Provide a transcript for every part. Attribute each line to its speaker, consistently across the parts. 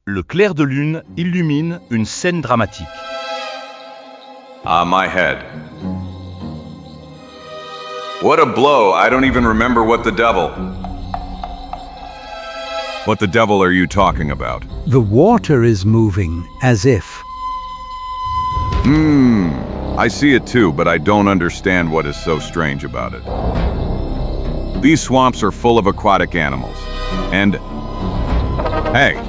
Speaker 1: Le clair de lune illumine une scène dramatique.
Speaker 2: Ah, my head. What a blow, I don't even remember what the devil... What the devil are you talking about?
Speaker 3: The water is moving, as if.
Speaker 2: I see it too, but I don't understand what is so strange about it. These swamps are full of aquatic animals. And... Hey!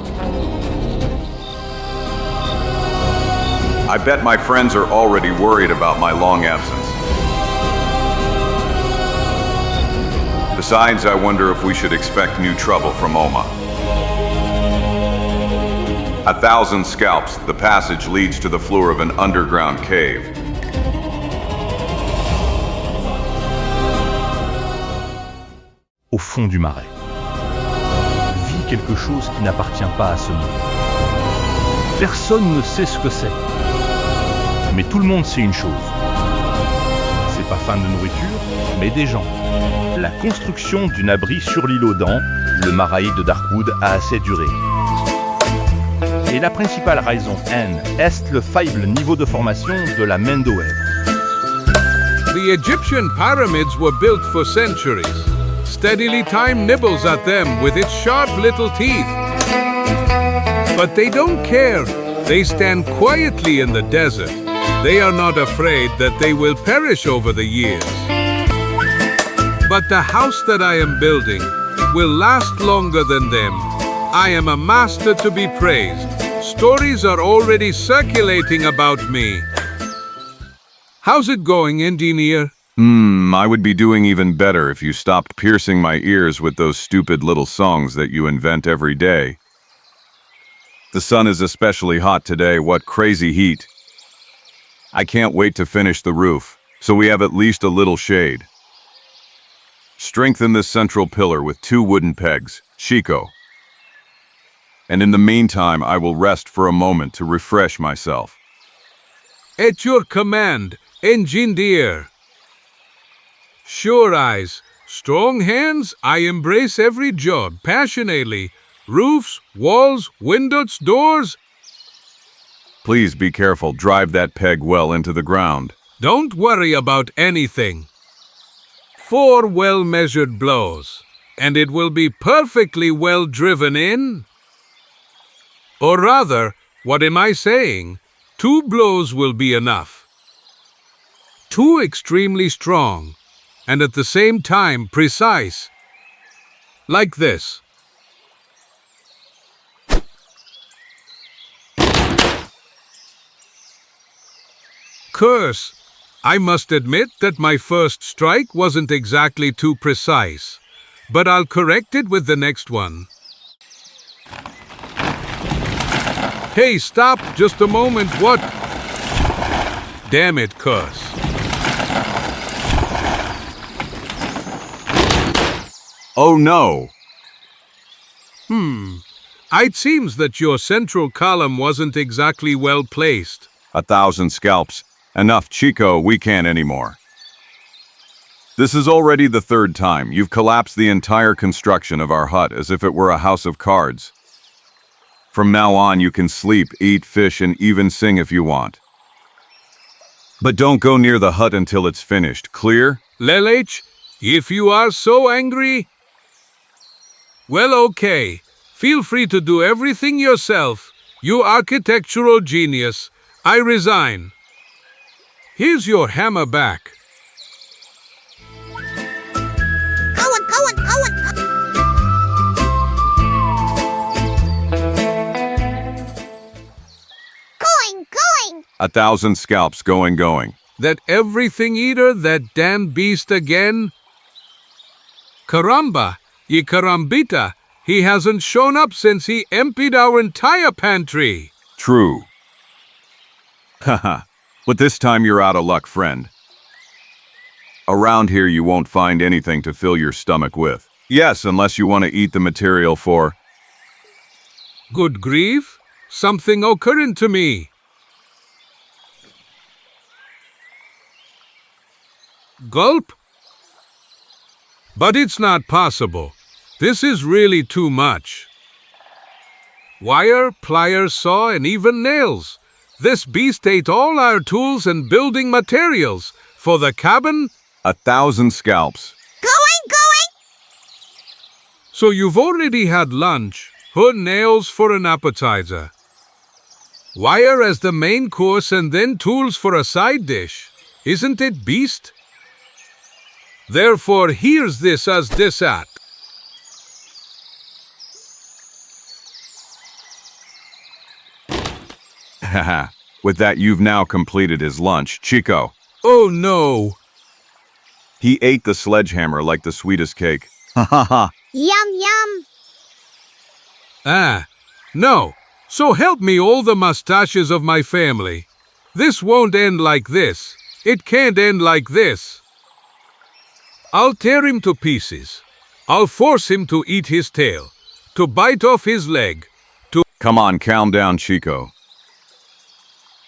Speaker 2: I bet my friends are already worried about my long absence. Besides, I wonder if we should expect new trouble from Oma. 1,000 scalps, the passage leads to the floor of an underground cave.
Speaker 1: Au fond du marais, vit quelque chose qui n'appartient pas à ce monde. Personne ne sait ce que c'est. Mais tout le monde sait une chose. C'est pas faim de nourriture, mais des gens. La construction d'un abri sur l'île aux dents, le marais de Darkwood, a assez duré. Et la principale raison est le faible niveau de formation de la main d'Oèvre.
Speaker 4: The Egyptian pyramids were built for centuries. Steadily time nibbles at them with its sharp little teeth. But they don't care. They stand quietly in the desert. They are not afraid that they will perish over the years. But the house that I am building will last longer than them. I am a master to be praised. Stories are already circulating about me. How's it going, engineer?
Speaker 2: I would be doing even better if you stopped piercing my ears with those stupid little songs that you invent every day. The sun is especially hot today, what crazy heat. I can't wait to finish the roof, so we have at least a little shade. Strengthen this central pillar with 2 wooden pegs, Chico. And in the meantime, I will rest for a moment to refresh myself.
Speaker 4: At your command, engineer. Sure eyes, strong hands, I embrace every job passionately. Roofs, walls, windows, doors.
Speaker 2: Please be careful, drive that peg well into the ground.
Speaker 4: Don't worry about anything. 4 well-measured blows, and it will be perfectly well driven in. Or rather, what am I saying? 2 blows will be enough. 2 extremely strong, and at the same time precise. Like this. Curse! I must admit that my first strike wasn't exactly too precise, but I'll correct it with the next one. Hey, stop! Just a moment, what? Damn it, Curse.
Speaker 2: Oh no!
Speaker 4: It seems that your central column wasn't exactly well placed.
Speaker 2: 1,000 scalps. Enough, Chico, we can't anymore. This is already the 3rd time. You've collapsed the entire construction of our hut as if it were a house of cards. From now on, you can sleep, eat, fish, and even sing if you want. But don't go near the hut until it's finished, clear?
Speaker 4: Lelech, if you are so angry... Well, okay. Feel free to do everything yourself. You architectural genius. I resign. Here's your hammer back.
Speaker 5: Going!
Speaker 2: 1,000 scalps, going.
Speaker 4: That everything eater, that damn beast again? Caramba, ye carambita, he hasn't shown up since he emptied our entire pantry.
Speaker 2: True. Haha. But this time you're out of luck, friend. Around here you won't find anything to fill your stomach with. Yes, unless you want to eat the material for...
Speaker 4: Good grief, something occurring to me. Gulp? But it's not possible. This is really too much. Wire, pliers, saw, and even nails. This beast ate all our tools and building materials. For the cabin,
Speaker 2: 1,000 scalps.
Speaker 5: Going!
Speaker 4: so you've already had lunch. Her nails for an appetizer. Wire as the main course and then tools for a side dish. Isn't it, beast? Therefore, here's this as dessert.
Speaker 2: Haha. With that, you've now completed his lunch, Chico.
Speaker 4: Oh no!
Speaker 2: He ate the sledgehammer like the sweetest cake. Ha ha ha.
Speaker 5: Yum!
Speaker 4: Ah, no. So help me all the mustaches of my family. This won't end like this. It can't end like this. I'll tear him to pieces. I'll force him to eat his tail, to bite off his leg, to...
Speaker 2: Come on, calm down, Chico.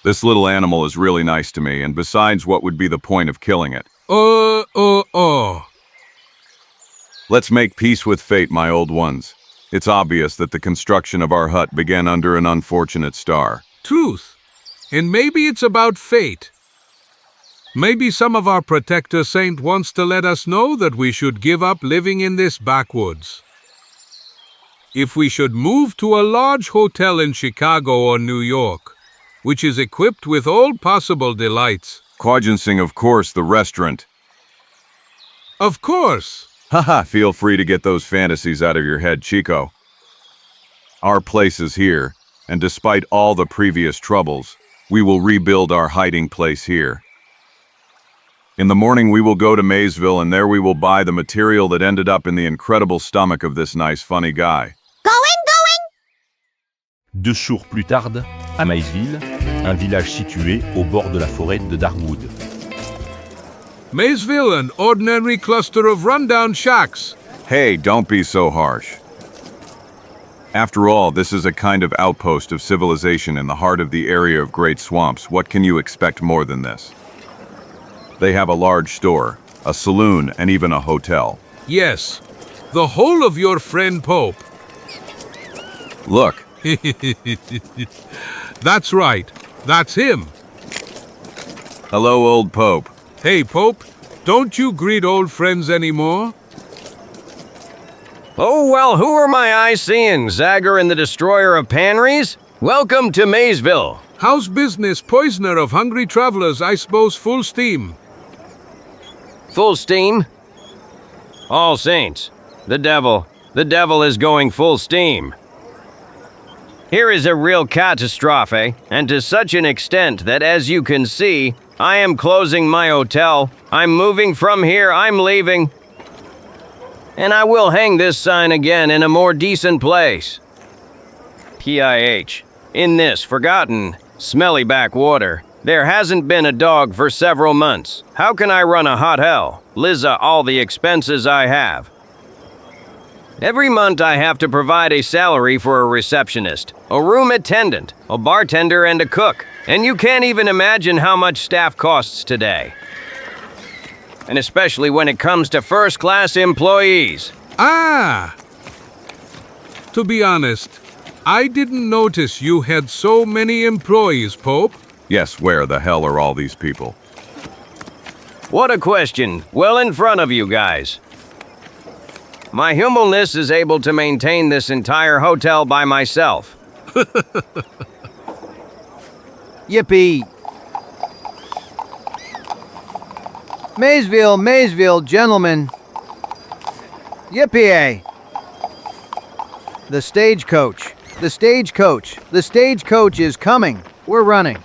Speaker 2: This little animal is really nice to me, and besides, what would be the point of killing it?
Speaker 4: Let's
Speaker 2: Let's make peace with fate, my old ones. It's obvious that the construction of our hut began under an unfortunate star.
Speaker 4: Truth. And maybe it's about fate. Maybe some of our protector saint wants to let us know that we should give up living in this backwoods. If we should move to a large hotel in Chicago or New York, which is equipped with all possible delights.
Speaker 2: Quagencing, of course, the restaurant.
Speaker 4: Of course.
Speaker 2: Haha, feel free to get those fantasies out of your head, Chico. Our place is here, and despite all the previous troubles, we will rebuild our hiding place here. In the morning we will go to Maysville, and there we will buy the material that ended up in the incredible stomach of this nice funny guy.
Speaker 5: Going!
Speaker 1: 2 jours plus tard, à Maysville, un village situé au bord de la forêt de Darkwood.
Speaker 4: Maysville, an ordinary cluster of rundown shacks.
Speaker 2: Hey, don't be so harsh. After all, this is a kind of outpost of civilization in the heart of the area of great swamps. What can you expect more than this? They have a large store, a saloon, and even a hotel.
Speaker 4: Yes, the whole of your friend Pope.
Speaker 2: Look,
Speaker 4: That's right. That's him.
Speaker 2: hello, old Pope.
Speaker 4: Hey, Pope, don't you greet old friends anymore?
Speaker 6: Oh, well, who are my eyes seeing? Zagor and the Destroyer of PANNEAUX? Welcome to Maysville.
Speaker 4: How's business, poisoner of hungry travelers? I suppose full steam.
Speaker 6: Full steam? All Saints. The devil is going full steam. Here is a real catastrophe, and to such an extent that, as you can see, I am closing my hotel. I'm moving from here. I'm leaving. And I will hang this sign again in a more decent place. PIH. In this forgotten, smelly backwater, there hasn't been a dog for several months. How can I run a hotel? Liza, all the expenses I have. Every month I have to provide a salary for a receptionist, a room attendant, a bartender, and a cook. And you can't even imagine how much staff costs today. And especially when it comes to first-class employees.
Speaker 4: Ah! To be honest, I didn't notice you had so many employees, Pope.
Speaker 2: Yes, where the hell are all these people?
Speaker 6: What a question. Well in front of you guys. My humbleness is able to maintain this entire hotel by myself.
Speaker 7: Yippee! Maysville, gentlemen. Yippee! The stagecoach is coming. We're running.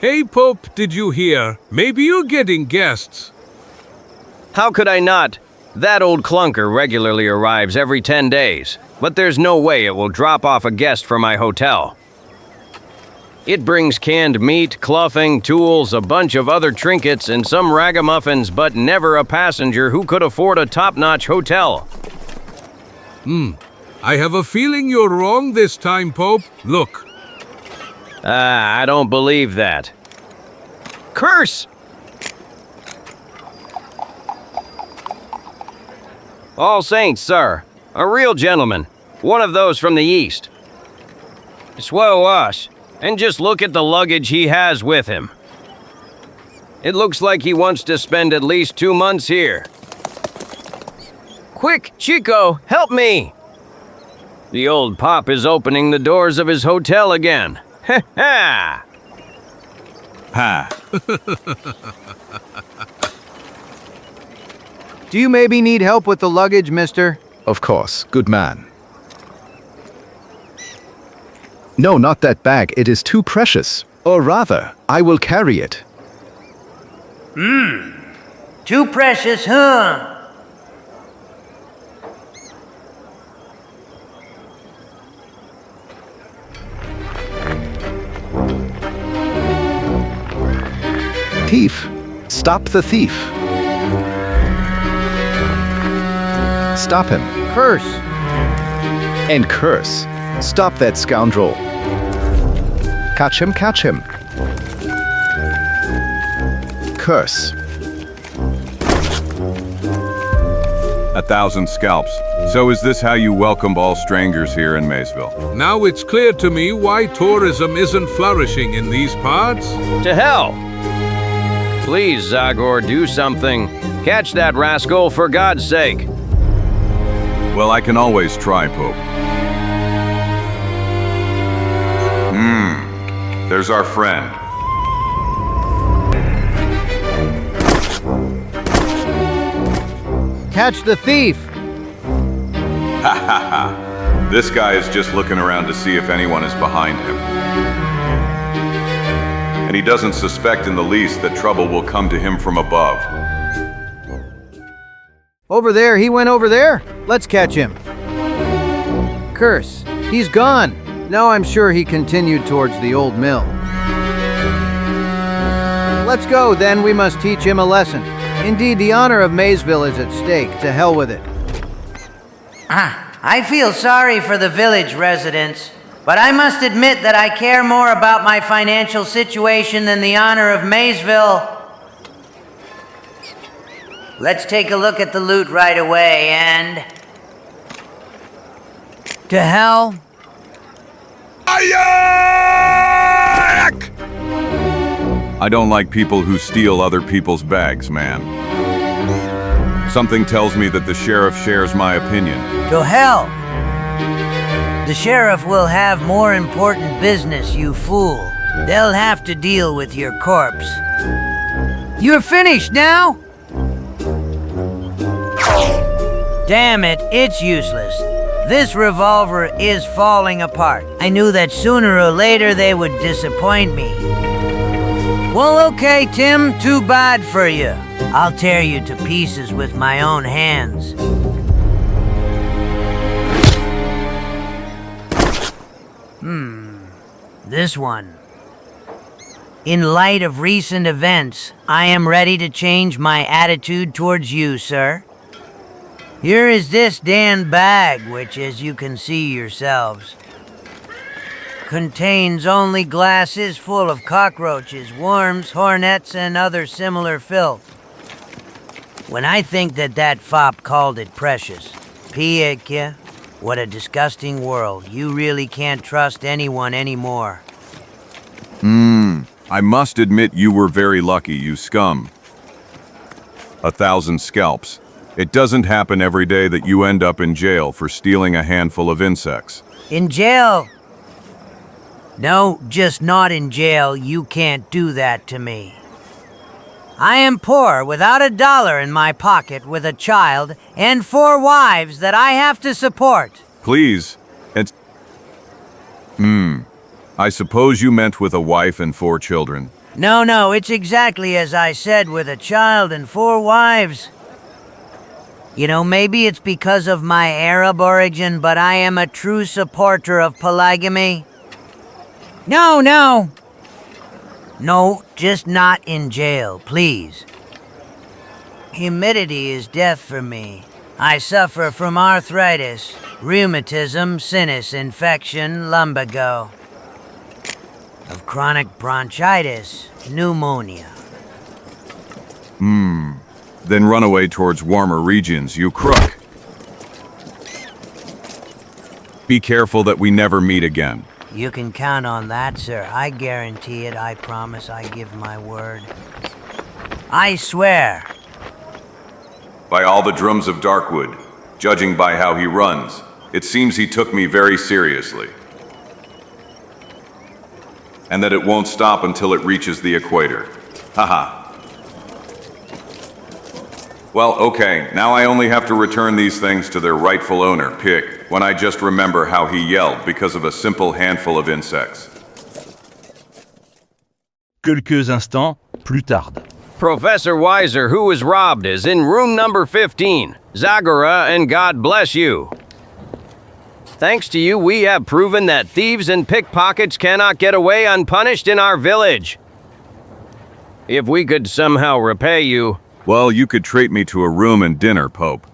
Speaker 4: Hey, Pope, did you hear? Maybe you're getting guests.
Speaker 6: How could I not? That old clunker regularly arrives every 10 days, but there's no way it will drop off a guest for my hotel. It brings canned meat, clothing, tools, a bunch of other trinkets, and some ragamuffins, but never a passenger who could afford a top-notch hotel.
Speaker 4: I have a feeling you're wrong this time, Pope. Look.
Speaker 6: I don't believe that. Curse! All Saints, sir. A real gentleman. One of those from the east. Swell us, and just look at the luggage he has with him. It looks like he wants to spend at least 2 months here. Quick, Chico, help me! The old pop is opening the doors of his hotel again. Ha ha!
Speaker 2: Ha!
Speaker 7: Do you maybe need help with the luggage, mister?
Speaker 8: Of course, good man. No, not that bag. It is too precious. Or rather, I will carry it.
Speaker 9: Too precious, huh?
Speaker 8: Thief! Stop the thief! Stop him.
Speaker 7: Curse!
Speaker 8: And curse. Stop that scoundrel. Catch him, catch him. Curse.
Speaker 2: 1,000 scalps. So is this how you welcome all strangers here in Maysville?
Speaker 4: Now it's clear to me why tourism isn't flourishing in these parts.
Speaker 6: To hell! Please, Zagor, do something. Catch that rascal for God's sake.
Speaker 2: Well, I can always try, Pope. There's our friend.
Speaker 7: Catch the thief!
Speaker 2: Ha ha ha. This guy is just looking around to see if anyone is behind him. And he doesn't suspect in the least that trouble will come to him from above.
Speaker 7: Over there, he went over there. Let's catch him. Curse, he's gone. Now I'm sure he continued towards the old mill. Let's go, then we must teach him a lesson. Indeed, the honor of Maysville is at stake. To hell with it.
Speaker 9: I feel sorry for the village residents, but I must admit that I care more about my financial situation than the honor of Maysville. Let's take a look at the loot right away, and... to hell.
Speaker 2: I don't like people who steal other people's bags, man. Something tells me that the sheriff shares my opinion.
Speaker 9: To hell. The sheriff will have more important business, you fool. They'll have to deal with your corpse. You're finished now? Damn it, it's useless. This revolver is falling apart. I knew that sooner or later they would disappoint me. Well, okay, Tim, too bad for you. I'll tear you to pieces with my own hands. This one. In light of recent events, I am ready to change my attitude towards you, sir. Here is this Dan bag, which, as you can see yourselves, contains only glasses full of cockroaches, worms, hornets, and other similar filth. When I think that fop called it precious, Pieke, what a disgusting world. You really can't trust anyone anymore.
Speaker 2: I must admit you were very lucky, you scum. 1,000 scalps. It doesn't happen every day that you end up in jail for stealing a handful of insects.
Speaker 9: In jail? No, just not in jail. You can't do that to me. I am poor, without $1 in my pocket, with a child and 4 wives that I have to support.
Speaker 2: Please, it's... I suppose you meant with a wife and 4 children.
Speaker 9: No, it's exactly as I said, with a child and 4 wives. You know, maybe it's because of my Arab origin, but I am a true supporter of polygamy. No, just not in jail, please. Humidity is death for me. I suffer from arthritis, rheumatism, sinus infection, lumbago, of chronic bronchitis, pneumonia.
Speaker 2: Then run away towards warmer regions, you crook. be careful that we never meet again.
Speaker 9: You can count on that, sir. I guarantee it. I promise. I give my word. I swear.
Speaker 2: By all the drums of Darkwood, judging by how he runs, it seems he took me very seriously. And that it won't stop until it reaches the equator. Haha. Well, okay, now I only have to return these things to their rightful owner, Pig, when I just remember how he yelled because of a simple handful of insects.
Speaker 1: Quelques instants plus tard.
Speaker 6: Professor Weiser, who was robbed, is in room number 15. Zagor EN, God bless you. Thanks to you, we have proven that thieves and pickpockets cannot get away unpunished in our village. If we could somehow repay you...
Speaker 2: Well, you could treat me to a room and dinner, Pope.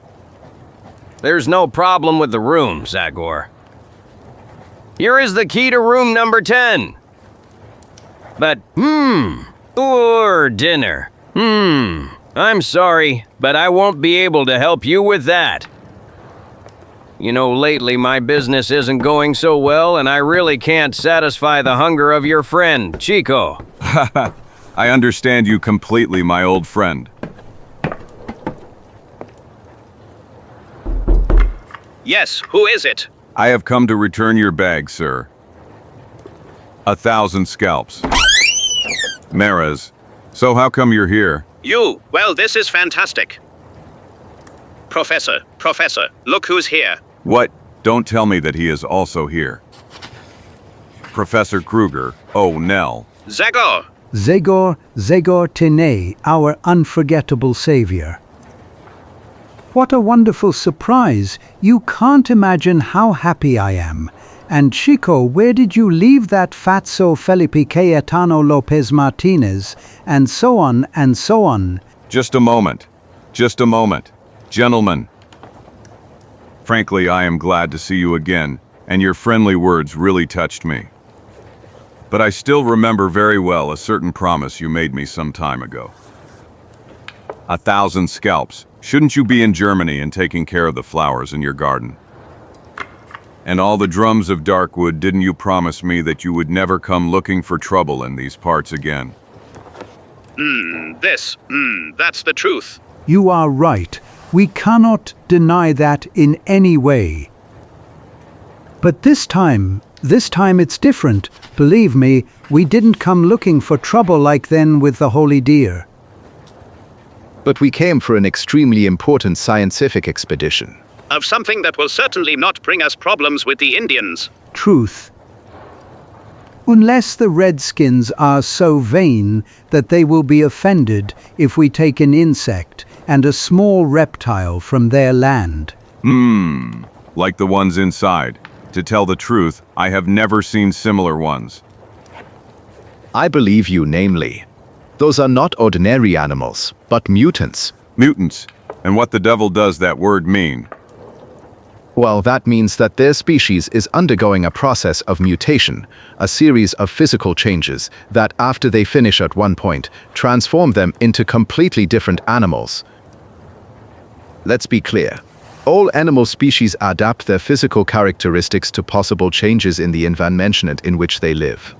Speaker 6: There's no problem with the room, Zagor. Here is the key to room number 10. But, or dinner. I'm sorry, but I won't be able to help you with that. You know, lately my business isn't going so well, and I really can't satisfy the hunger of your friend, Chico.
Speaker 2: I understand you completely, my old friend.
Speaker 10: Yes, who is it?
Speaker 2: I have come to return your bag, sir. 1,000 scalps. Marais. So how come you're here?
Speaker 10: You? Well, this is fantastic. Professor, look who's here.
Speaker 2: What? Don't tell me that he is also here. Professor Kruger. Oh, Nell.
Speaker 10: Zagor.
Speaker 3: Zagor Tene, our unforgettable savior. What a wonderful surprise. You can't imagine how happy I am. And Chico, where did you leave that fatso Felipe Cayetano Lopez Martinez? And so on and so on.
Speaker 2: Just a moment. Just a moment. Gentlemen. Frankly, I am glad to see you again, and your friendly words really touched me. But I still remember very well a certain promise you made me some time ago. 1,000 scalps. Shouldn't you be in Germany and taking care of the flowers in your garden? And all the drums of Darkwood, didn't you promise me that you would never come looking for trouble in these parts again?
Speaker 10: That's the truth.
Speaker 3: You are right. We cannot deny that in any way. But this time it's different. Believe me, we didn't come looking for trouble like then with the holy deer.
Speaker 8: But we came for an extremely important scientific expedition.
Speaker 10: Of something that will certainly not bring us problems with the Indians.
Speaker 3: Truth. Unless the Redskins are so vain that they will be offended if we take an insect and a small reptile from their land.
Speaker 2: Like the ones inside. To tell the truth, I have never seen similar ones.
Speaker 8: I believe you, namely. Those are not ordinary animals, but mutants.
Speaker 2: Mutants? And what the devil does that word mean?
Speaker 8: Well, that means that their species is undergoing a process of mutation, a series of physical changes that, after they finish at one point, transform them into completely different animals. Let's be clear. All animal species adapt their physical characteristics to possible changes in the environment in which they live.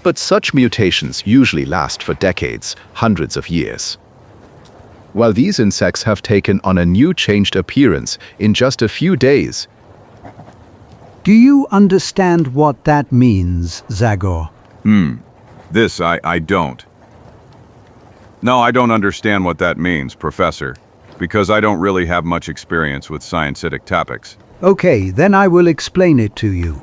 Speaker 8: But such mutations usually last for decades, hundreds of years. While these insects have taken on a new changed appearance in just a few days.
Speaker 3: Do you understand what that means, Zagor?
Speaker 2: This I don't. No, I don't understand what that means, Professor, because I don't really have much experience with scientific topics.
Speaker 3: Okay, then I will explain it to you.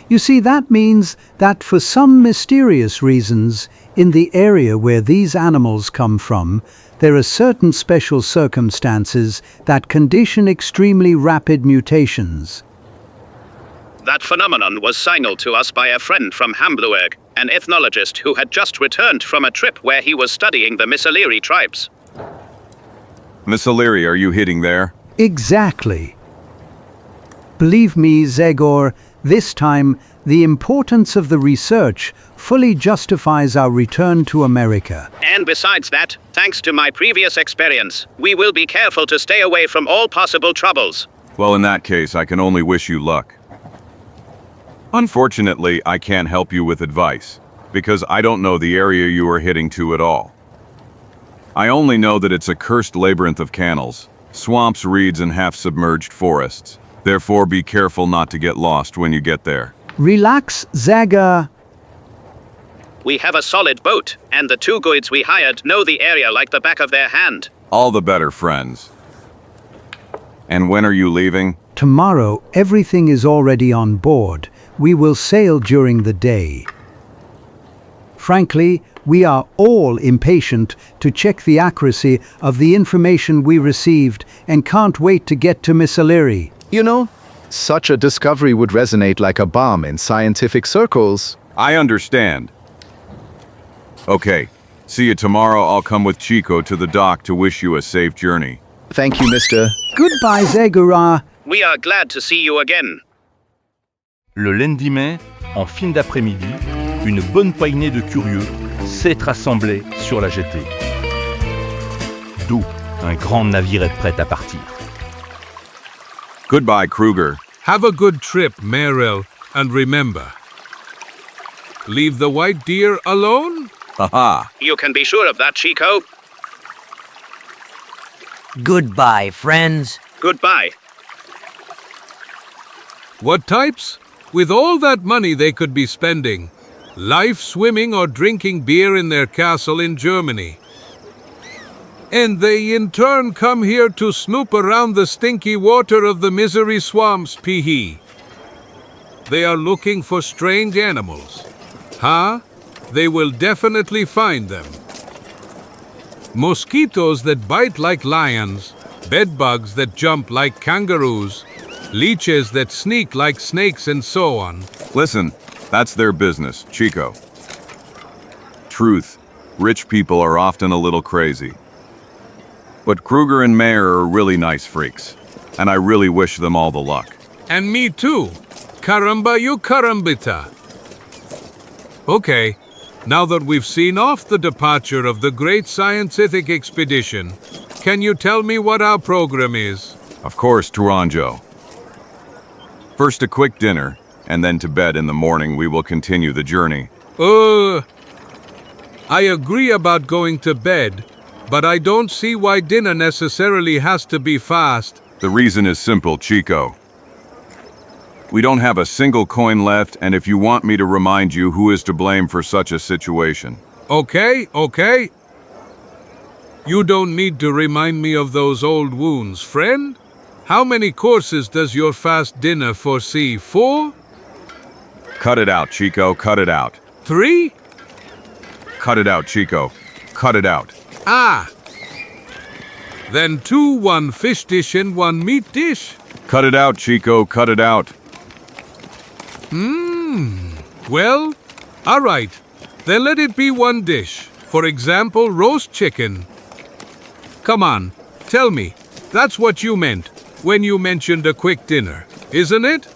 Speaker 3: You see, that means that for some mysterious reasons, in the area where these animals come from, there are certain special circumstances that condition extremely rapid mutations.
Speaker 10: That phenomenon was signaled to us by a friend from Hamburg, an ethnologist who had just returned from a trip where he was studying the Missiliri tribes.
Speaker 2: Missiliri, are you hitting there?
Speaker 3: Exactly. Believe me, Zagor, this time, the importance of the research fully justifies our return to America.
Speaker 10: And besides that, thanks to my previous experience, we will be careful to stay away from all possible troubles.
Speaker 2: Well, in that case, I can only wish you luck. Unfortunately, I can't help you with advice, because I don't know the area you are heading to at all. I only know that it's a cursed labyrinth of canals, swamps, reeds, and half-submerged forests. Therefore, be careful not to get lost when you get there.
Speaker 3: Relax, Zagor.
Speaker 10: We have a solid boat, and the two guides we hired know the area like the back of their hand.
Speaker 2: All the better, friends. And when are you leaving?
Speaker 3: Tomorrow, everything is already on board. We will sail during the day. Frankly, we are all impatient to check the accuracy of the information we received and can't wait to get to Miss O'Leary.
Speaker 8: You know, such a discovery would resonate like a bomb in scientific circles.
Speaker 2: I understand. Okay, see you tomorrow. I'll come with Chico to the dock to wish you a safe journey.
Speaker 8: Thank you, Mr.
Speaker 3: Goodbye, Zagor.
Speaker 10: We are glad to see you again.
Speaker 1: Le lundi mai, en fin d'après-midi, une bonne poignée de curieux s'est rassemblée sur la jetée. D'où un grand navire est prêt à partir.
Speaker 2: Goodbye, Kruger.
Speaker 4: Have a good trip, Merrill, and remember, leave the white deer alone?
Speaker 2: Haha.
Speaker 10: You can be sure of that, Chico.
Speaker 9: Goodbye, friends.
Speaker 10: Goodbye.
Speaker 4: What types? With all that money they could be spending, life swimming or drinking beer in their castle in Germany. And they in turn come here to snoop around the stinky water of the misery swamps, pee-hee. They are looking for strange animals. Huh? They will definitely find them. Mosquitoes that bite like lions, bedbugs that jump like kangaroos, leeches that sneak like snakes, and so on.
Speaker 2: Listen, that's their business, Chico. Truth, rich people are often a little crazy. But Kruger and Mayer are really nice freaks, and I really wish them all the luck.
Speaker 4: And me too. Caramba you carambita. Okay, now that we've seen off the departure of the great scientific expedition, can you tell me what our program is?
Speaker 2: Of course, Tourangeau. First a quick dinner, and then to bed. In the morning we will continue the journey.
Speaker 4: I agree about going to bed, but I don't see why dinner necessarily has to be fast.
Speaker 2: The reason is simple, Chico. We don't have a single coin left, and if you want me to remind you who is to blame for such a situation.
Speaker 4: Okay. You don't need to remind me of those old wounds, friend. How many courses does your fast dinner foresee? 4?
Speaker 2: Cut it out, Chico, cut it out.
Speaker 4: 3?
Speaker 2: Cut it out, Chico. Cut it out.
Speaker 4: Ah! Then 2, 1 fish dish and 1 meat dish?
Speaker 2: Cut it out, Chico, cut it out.
Speaker 4: Well, all right. Then let it be 1 dish. For example, roast chicken. Come on, tell me. That's what you meant when you mentioned a quick dinner, isn't it?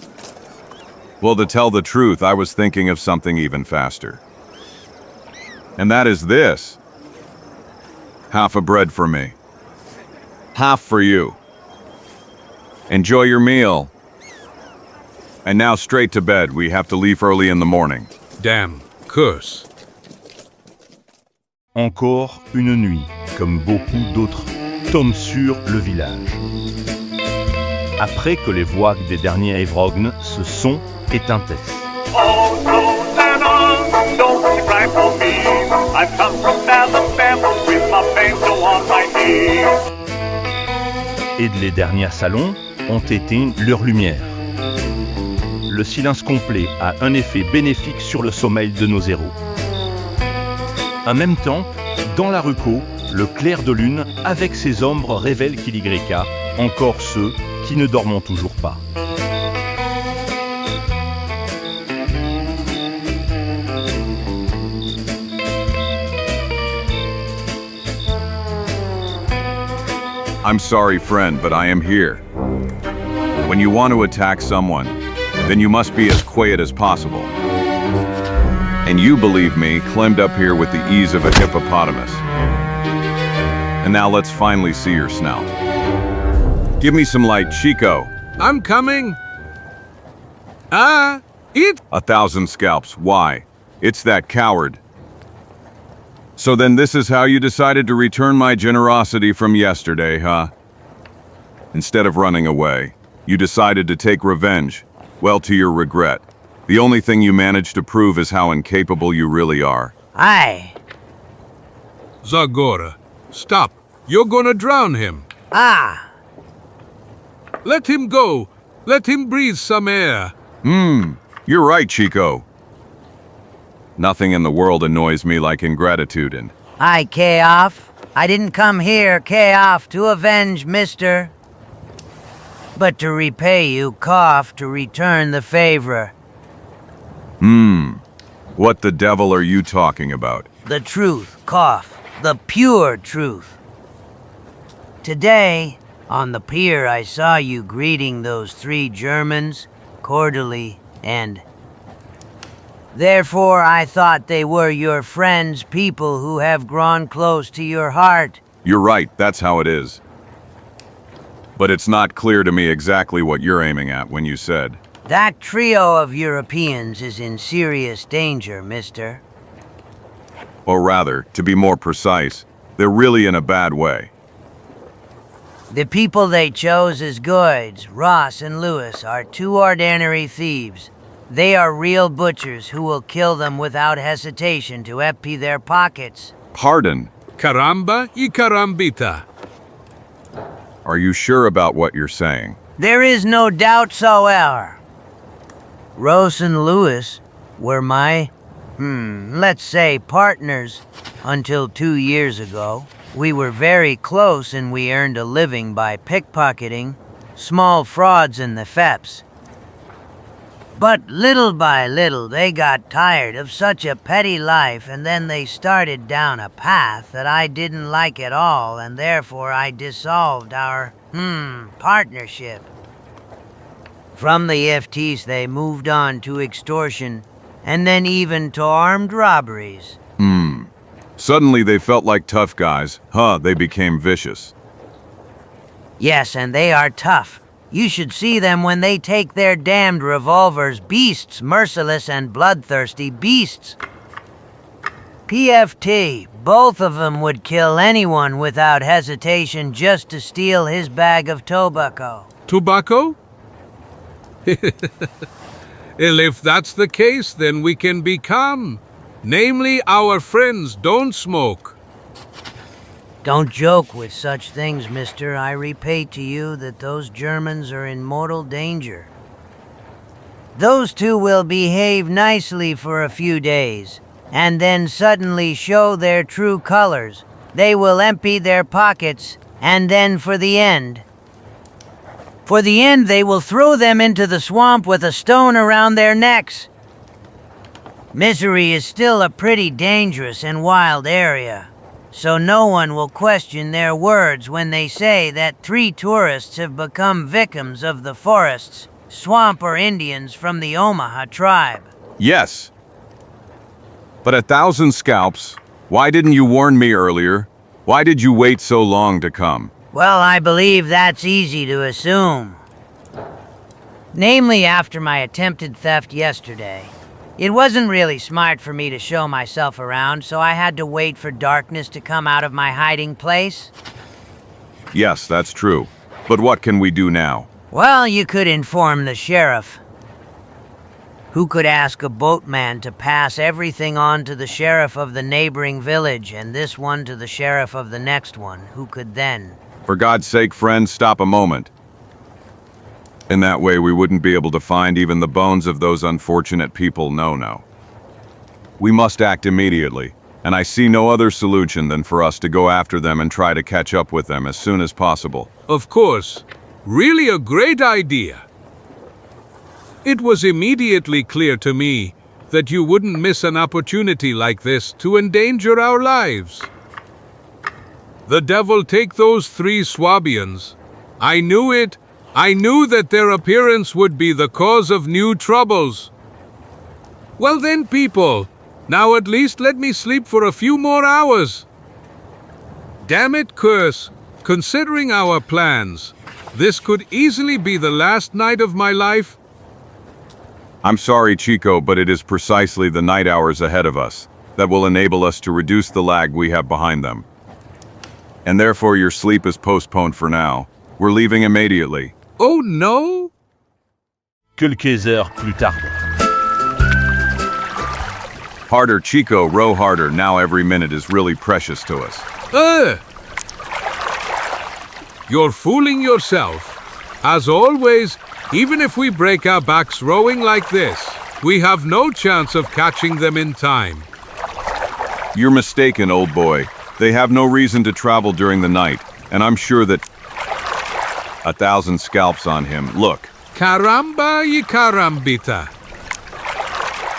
Speaker 2: Well, to tell the truth, I was thinking of something even faster. And that is this. Half a bread for me. Half for you. Enjoy your meal. And now straight to bed. We have to leave early in the morning.
Speaker 4: Damn curse.
Speaker 1: Encore une nuit, comme beaucoup d'autres, tombe sur le village. Après que les voix des derniers Evrognes se sont éteintes.
Speaker 11: Oh, Susanna, don't cry for me. I've come from Alabama with my banjo on my knee.
Speaker 1: Et les derniers salons ont éteint leur lumière. Le silence complet a un effet bénéfique sur le sommeil de nos héros. En même temps, dans la ruco, le clair de lune avec ses ombres révèle qu'il y a encore ceux qui ne dorment toujours pas.
Speaker 2: I'm sorry, friend, but I am here. When you want to attack someone, then you must be as quiet as possible. And you, believe me, climbed up here with the ease of a hippopotamus. And now let's finally see your snout. Give me some light, Chico.
Speaker 4: I'm coming. Ah, it...
Speaker 2: 1,000 scalps. Why? It's that coward. So then this is how you decided to return my generosity from yesterday, huh? Instead of running away, you decided to take revenge. Well, to your regret. The only thing you managed to prove is how incapable you really are.
Speaker 9: Aye.
Speaker 4: Zagor, stop. You're gonna drown him.
Speaker 9: Ah.
Speaker 4: Let him go. Let him breathe some air.
Speaker 2: You're right, Chico. Nothing in the world annoys me like ingratitude and...
Speaker 9: Aye, K-off. I didn't come here, K-off, to avenge, mister. But to repay you, cough, to return the favor.
Speaker 2: What the devil are you talking about?
Speaker 9: The truth, cough. The pure truth. Today, on the pier, I saw you greeting those 3 Germans, cordially, and... Therefore, I thought they were your friends, people who have grown close to your heart.
Speaker 2: You're right, that's how it is. But it's not clear to me exactly what you're aiming at when you said...
Speaker 9: That trio of Europeans is in serious danger, mister.
Speaker 2: Or rather, to be more precise, they're really in a bad way.
Speaker 9: The people they chose as guides, Ross and Lewis, are 2 ordinary thieves. They are real butchers who will kill them without hesitation to empty their pockets.
Speaker 2: Pardon?
Speaker 4: Caramba y carambita.
Speaker 2: Are you sure about what you're saying?
Speaker 9: There is no doubt soever. Ross and Lewis were my, let's say partners, until 2 years ago. We were very close and we earned a living by pickpocketing, small frauds in the thefts. But little by little they got tired of such a petty life and then they started down a path that I didn't like at all and therefore I dissolved our, partnership. From the FTs they moved on to extortion and then even to armed robberies.
Speaker 2: Suddenly they felt like tough guys. They became vicious.
Speaker 9: Yes, and they are tough. You should see them when they take their damned revolvers. Beasts, merciless and bloodthirsty beasts. PFT, both of them would kill anyone without hesitation just to steal his bag of tobacco.
Speaker 4: Tobacco? Well, if that's the case, then we can be calm. Namely, our friends don't smoke.
Speaker 9: Don't joke with such things, mister. I repeat to you that those Germans are in mortal danger. Those 2 will behave nicely for a few days, and then suddenly show their true colors. They will empty their pockets, and then for the end, they will throw them into the swamp with a stone around their necks. Misery is still a pretty dangerous and wild area, so no one will question their words when they say that 3 tourists have become victims of the forests, swamp or Indians from the Omaha tribe.
Speaker 2: Yes. But 1,000 scalps? Why didn't you warn me earlier? Why did you wait so long to come?
Speaker 9: Well, I believe that's easy to assume. Namely, after my attempted theft yesterday. It wasn't really smart for me to show myself around, so I had to wait for darkness to come out of my hiding place.
Speaker 2: Yes, that's true. But what can we do now?
Speaker 9: Well, you could inform the sheriff, who could ask a boatman to pass everything on to the sheriff of the neighboring village, and this one to the sheriff of the next one, who could then...
Speaker 2: For God's sake, friend, stop a moment. In that way, we wouldn't be able to find even the bones of those unfortunate people. No. We must act immediately, and I see no other solution than for us to go after them and try to catch up with them as soon as possible.
Speaker 4: Of course. Really a great idea. It was immediately clear to me that you wouldn't miss an opportunity like this to endanger our lives. The devil take those 3 Swabians. I knew it. I knew that their appearance would be the cause of new troubles. Well then, people, now at least let me sleep for a few more hours. Damn it, curse, considering our plans, This could easily be the last night of my life.
Speaker 2: I'm sorry, Chico, but it is precisely the night hours ahead of us that will enable us to reduce the lag we have behind them. And therefore your sleep is postponed for now. We're leaving immediately.
Speaker 4: Oh no!
Speaker 1: Quelques heures plus tard.
Speaker 2: Harder, Chico, row harder. Now every minute is really precious to us.
Speaker 4: You're fooling yourself. As always, even if we break our backs rowing like this, we have no chance of catching them in time.
Speaker 2: You're mistaken, old boy. They have no reason to travel during the night, and I'm sure that 1,000 scalps on him. Look.
Speaker 4: Caramba y carambita.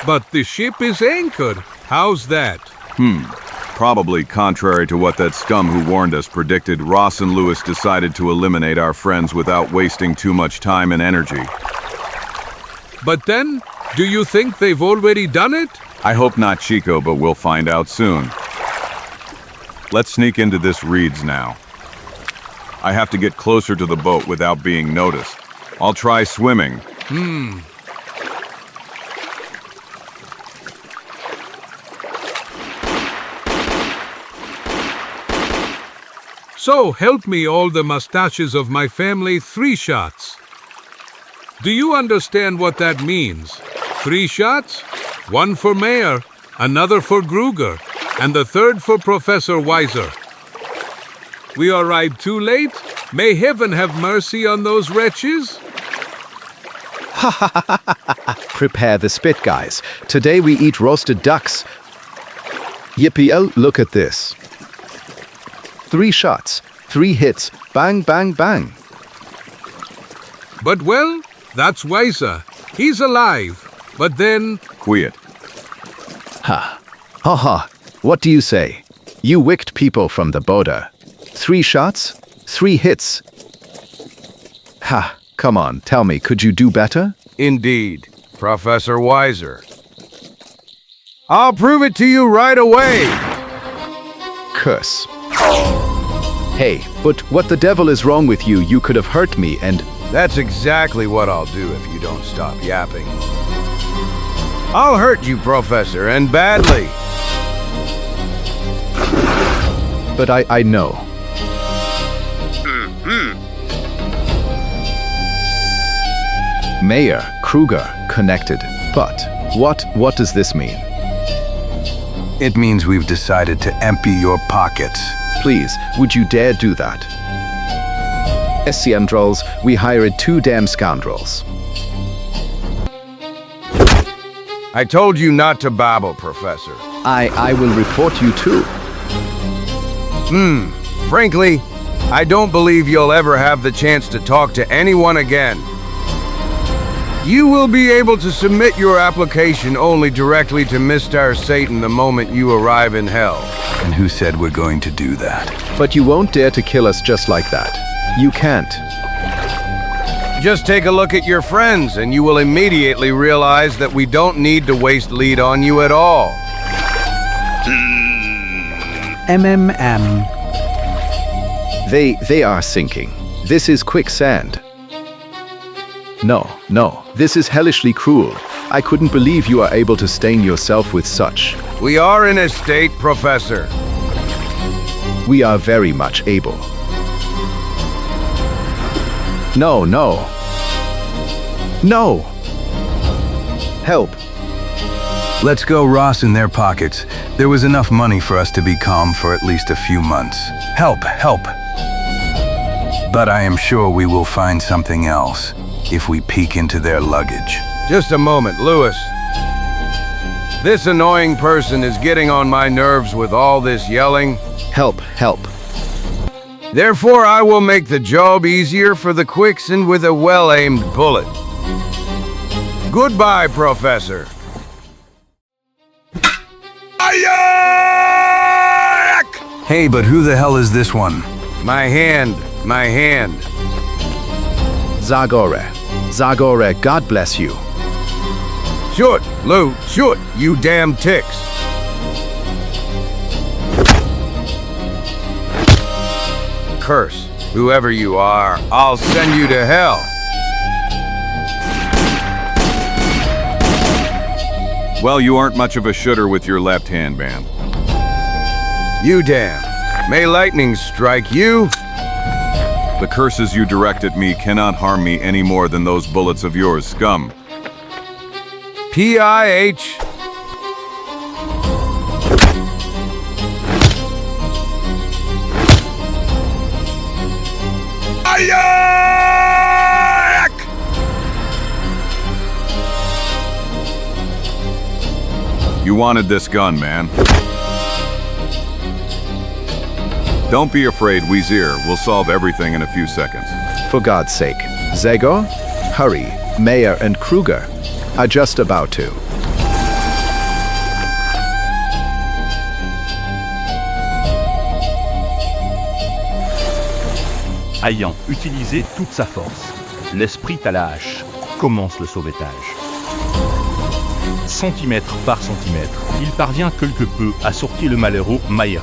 Speaker 4: But the ship is anchored. How's that?
Speaker 2: Probably contrary to what that scum who warned us predicted, Ross and Lewis decided to eliminate our friends without wasting too much time and energy.
Speaker 4: But then, do you think they've already done it?
Speaker 2: I hope not, Chico, but we'll find out soon. Let's sneak into this reeds now. I have to get closer to the boat without being noticed. I'll try swimming.
Speaker 4: So help me all the mustaches of my family 3 shots. Do you understand what that means? 3 shots? 1 for Mayor, another for Gruger, and the 3rd for Professor Weiser. We arrived too late? May heaven have mercy on those wretches?
Speaker 8: Prepare the spit, guys. Today we eat roasted ducks. Yippee, oh, look at this. 3 shots, 3 hits, bang, bang, bang.
Speaker 4: But well, that's Weiser. He's alive. But then...
Speaker 2: Quiet.
Speaker 8: Ha. Ha ha. What do you say? You wicked people from the border. 3 shots, 3 hits. Ha. Come on, tell me, could you do better?
Speaker 6: Indeed, Professor Weiser. I'll prove it to you right away!
Speaker 8: Curse. Hey, but what the devil is wrong with you? You could have hurt me and...
Speaker 6: That's exactly what I'll do if you don't stop yapping. I'll hurt you, Professor, and badly.
Speaker 8: But I know. Mayor, Kruger, connected. But what does this mean?
Speaker 12: It means we've decided to empty your pockets.
Speaker 8: Please, would you dare do that? Scoundrels, we hired 2 damn scoundrels.
Speaker 6: I told you not to babble, Professor.
Speaker 8: I will report you too.
Speaker 6: Frankly, I don't believe you'll ever have the chance to talk to anyone again. You will be able to submit your application only directly to Mr. Satan the moment you arrive in hell.
Speaker 12: And who said we're going to do that?
Speaker 8: But you won't dare to kill us just like that. You can't.
Speaker 6: Just take a look at your friends and you will immediately realize that we don't need to waste lead on you at all.
Speaker 8: They are sinking. This is quicksand. No, this is hellishly cruel. I couldn't believe you are able to stain yourself with such.
Speaker 6: We are in a state, Professor.
Speaker 8: We are very much able. No. Help.
Speaker 12: Let's go, Ross, in their pockets. There was enough money for us to be calm for at least a few months. Help. But I am sure we will find something else if we peek into their luggage.
Speaker 6: Just a moment, Lewis. This annoying person is getting on my nerves with all this yelling.
Speaker 8: Help.
Speaker 6: Therefore, I will make the job easier for the quicksand with a well-aimed bullet. Goodbye, Professor.
Speaker 12: Hey, but who the hell is this one?
Speaker 6: My hand.
Speaker 8: Zagor, God bless you.
Speaker 6: Shoot, Lou, shoot, you damn ticks.
Speaker 4: Whoever you are, I'll send you to hell.
Speaker 2: Well, you aren't much of a shooter with your left hand, man.
Speaker 4: You damn. May lightning strike you.
Speaker 2: The curses you direct at me cannot harm me any more than those bullets of yours, scum.
Speaker 4: P.I.H.
Speaker 2: You wanted this gun, man. Don't be afraid, Wazir. We'll solve everything in a few seconds.
Speaker 8: For God's sake, Zagor, hurry. Mayer and Kruger are just about to.
Speaker 1: Ayant utilisé toute sa force, l'esprit à la hache, commence le sauvetage. Centimètre par centimètre, il parvient quelque peu à sortir le malheureux Mayer.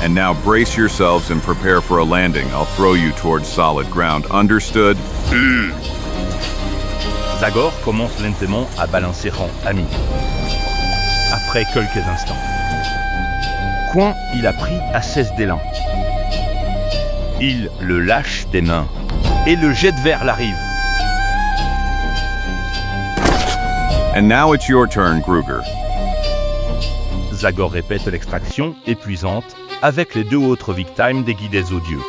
Speaker 2: And now brace yourselves and prepare for a landing. I'll throw you towards solid ground. Understood?
Speaker 1: Zagor commence lentement à balancer rang ami. Après quelques instants. Coin, il a pris à cesse d'élan. Il le lâche des mains et le jette vers la rive.
Speaker 2: And now it's your turn, Kruger.
Speaker 1: Zagor répète l'extraction épuisante avec les deux autres victimes des guides odieux.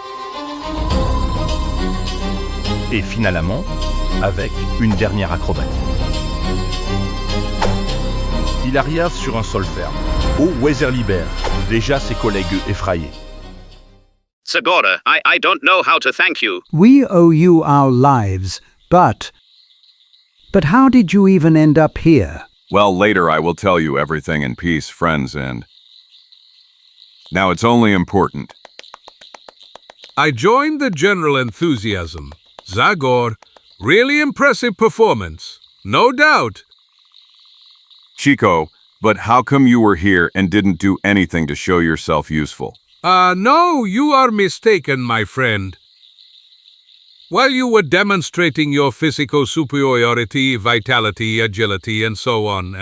Speaker 1: Et finalement, avec une dernière acrobatie. Il arrive sur un sol ferme. Au Weserliber, déjà ses collègues effrayés.
Speaker 10: Zagor, I don't know how to thank you.
Speaker 3: We owe you our lives, but how did you even end up here?
Speaker 2: Well, later I will tell you everything in peace, friends, and... Now it's only important.
Speaker 4: I joined the general enthusiasm. Zagor, really impressive performance. No doubt.
Speaker 2: Chico, but how come you were here and didn't do anything to show yourself useful?
Speaker 4: No, you are mistaken, my friend. While you were demonstrating your physical superiority, vitality, agility, and so on,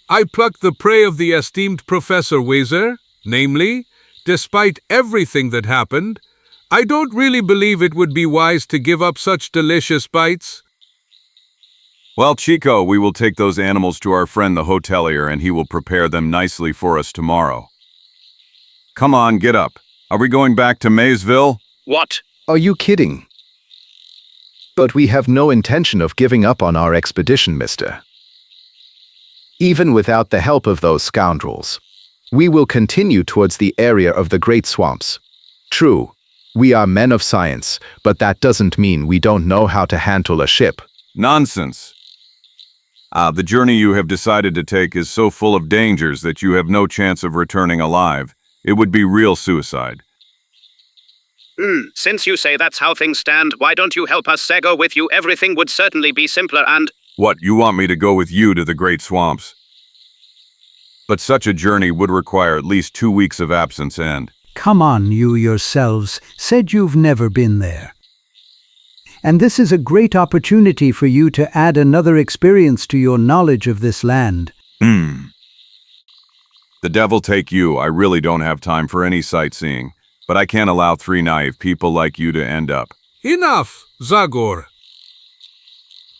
Speaker 4: I plucked the prey of the esteemed Professor Wazer, namely, despite everything that happened, I don't really believe it would be wise to give up such delicious bites.
Speaker 2: Well, Chico, we will take those animals to our friend the hotelier and he will prepare them nicely for us tomorrow. Come on, get up. Are we going back to Maysville?
Speaker 10: What?
Speaker 8: Are you kidding? But we have no intention of giving up on our expedition, mister. Even without the help of those scoundrels, we will continue towards the area of the Great Swamps. True, we are men of science, but that doesn't mean we don't know how to handle a ship.
Speaker 2: Nonsense. The journey you have decided to take is so full of dangers that you have no chance of returning alive. It would be real suicide.
Speaker 10: Since you say that's how things stand, why don't you help us, Zagor? With you, everything would certainly be simpler and...
Speaker 2: What, you want me to go with you to the Great Swamps? But such a journey would require at least 2 weeks of absence and...
Speaker 3: Come on, you yourselves said you've never been there. And this is a great opportunity for you to add another experience to your knowledge of this land.
Speaker 2: The devil take you, I really don't have time for any sightseeing. But I can't allow 3 naive people like you to end up.
Speaker 4: Enough, Zagor.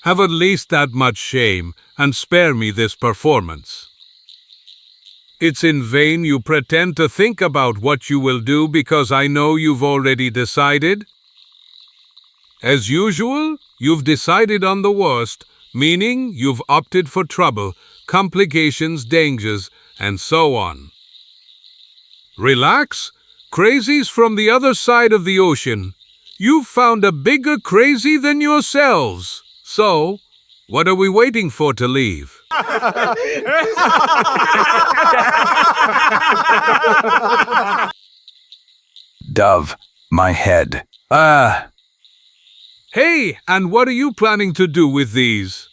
Speaker 4: Have at least that much shame and spare me this performance. It's in vain you pretend to think about what you will do because I know you've already decided. As usual, you've decided on the worst, meaning you've opted for trouble, complications, dangers, and so on. Relax. Crazies from the other side of the ocean. You've found a bigger crazy than yourselves. So, what are we waiting for to leave?
Speaker 12: Dove, my head.
Speaker 4: Hey, and what are you planning to do with these?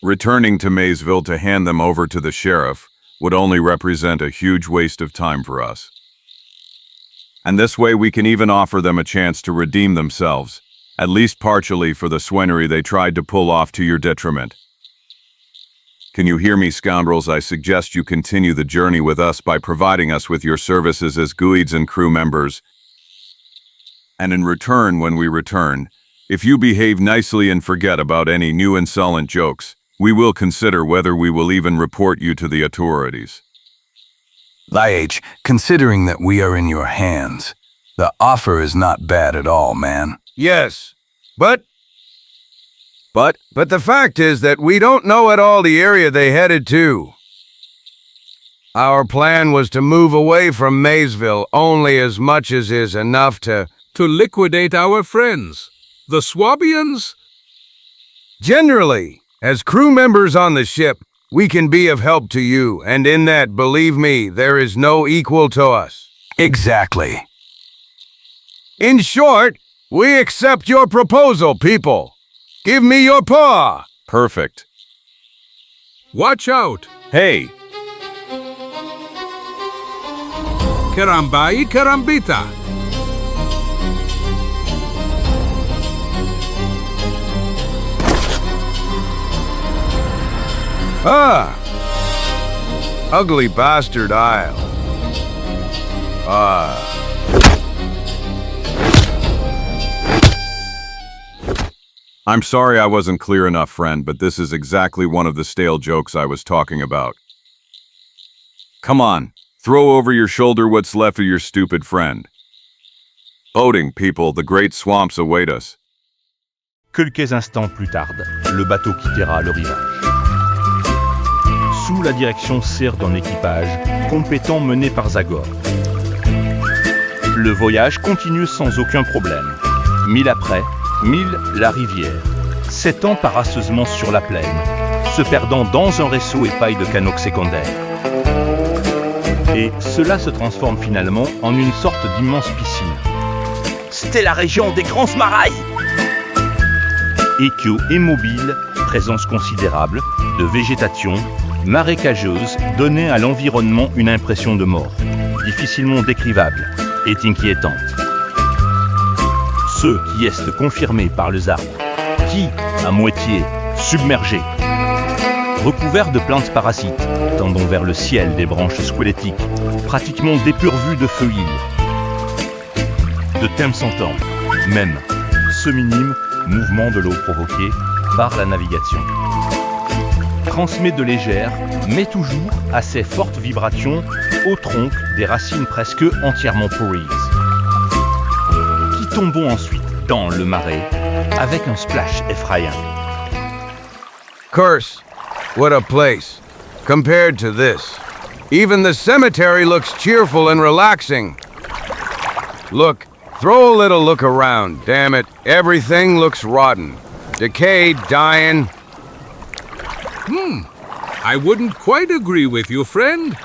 Speaker 2: Returning to Maysville to hand them over to the sheriff. would only represent a huge waste of time for us. And this way we can even offer them a chance to redeem themselves, at least partially for the swenery they tried to pull off to your detriment. Can you hear me, scoundrels? I suggest you continue the journey with us by providing us with your services as guides and crew members. And in return, when we return, if you behave nicely and forget about any new insolent jokes, we will consider whether we will even report you to the authorities.
Speaker 12: IH, considering that we are in your hands, the offer is not bad at all, man.
Speaker 13: Yes, but the fact is that we don't know at all the area they headed to. Our plan was to move away from Maysville only as much as is enough to
Speaker 4: liquidate our friends, the Swabians?
Speaker 13: Generally, as crew members on the ship, we can be of help to you, and in that, believe me, there is no equal to us.
Speaker 12: Exactly.
Speaker 13: In short, we accept your proposal, people. Give me your paw.
Speaker 2: Perfect.
Speaker 4: Watch out!
Speaker 2: Hey!
Speaker 4: Caramba y carambita!
Speaker 13: Ah! Ugly bastard Isle.
Speaker 2: I'm sorry I wasn't clear enough, friend, but this is exactly one of the stale jokes I was talking about. Come on, throw over your shoulder what's left of your stupid friend. Boating, people, the great swamps await us.
Speaker 1: Quelques instants plus tard, le bateau quittera le rivage. Sous la direction serre d'un équipage compétent mené par Zagor. Le voyage continue sans aucun problème. 1000 après, 1000 la rivière, s'étend parasseusement sur la plaine, se perdant dans un réseau épaille de canaux secondaires. Et cela se transforme finalement en une sorte d'immense piscine. C'était la région des grands marais! Équio immobile, présence considérable de végétation marécageuse donnait à l'environnement une impression de mort, difficilement décrivable et inquiétante. Ceux qui est confirmés par les arbres, qui, à moitié submergés, recouverts de plantes parasites, tendant vers le ciel des branches squelettiques, pratiquement dépourvues de feuillures. De temps en temps, même, ce minime mouvement de l'eau provoqué par la navigation transmet de légères, mais toujours assez fortes vibrations au tronc des racines presque entièrement pourries, qui tombent ensuite dans le marais avec un splash effrayant.
Speaker 13: Curse, what a place, compared to this. Even the cemetery looks cheerful and relaxing. Look, throw a little look around, damn it. Everything looks rotten. Decayed, dying.
Speaker 4: I wouldn't quite agree with you, friend.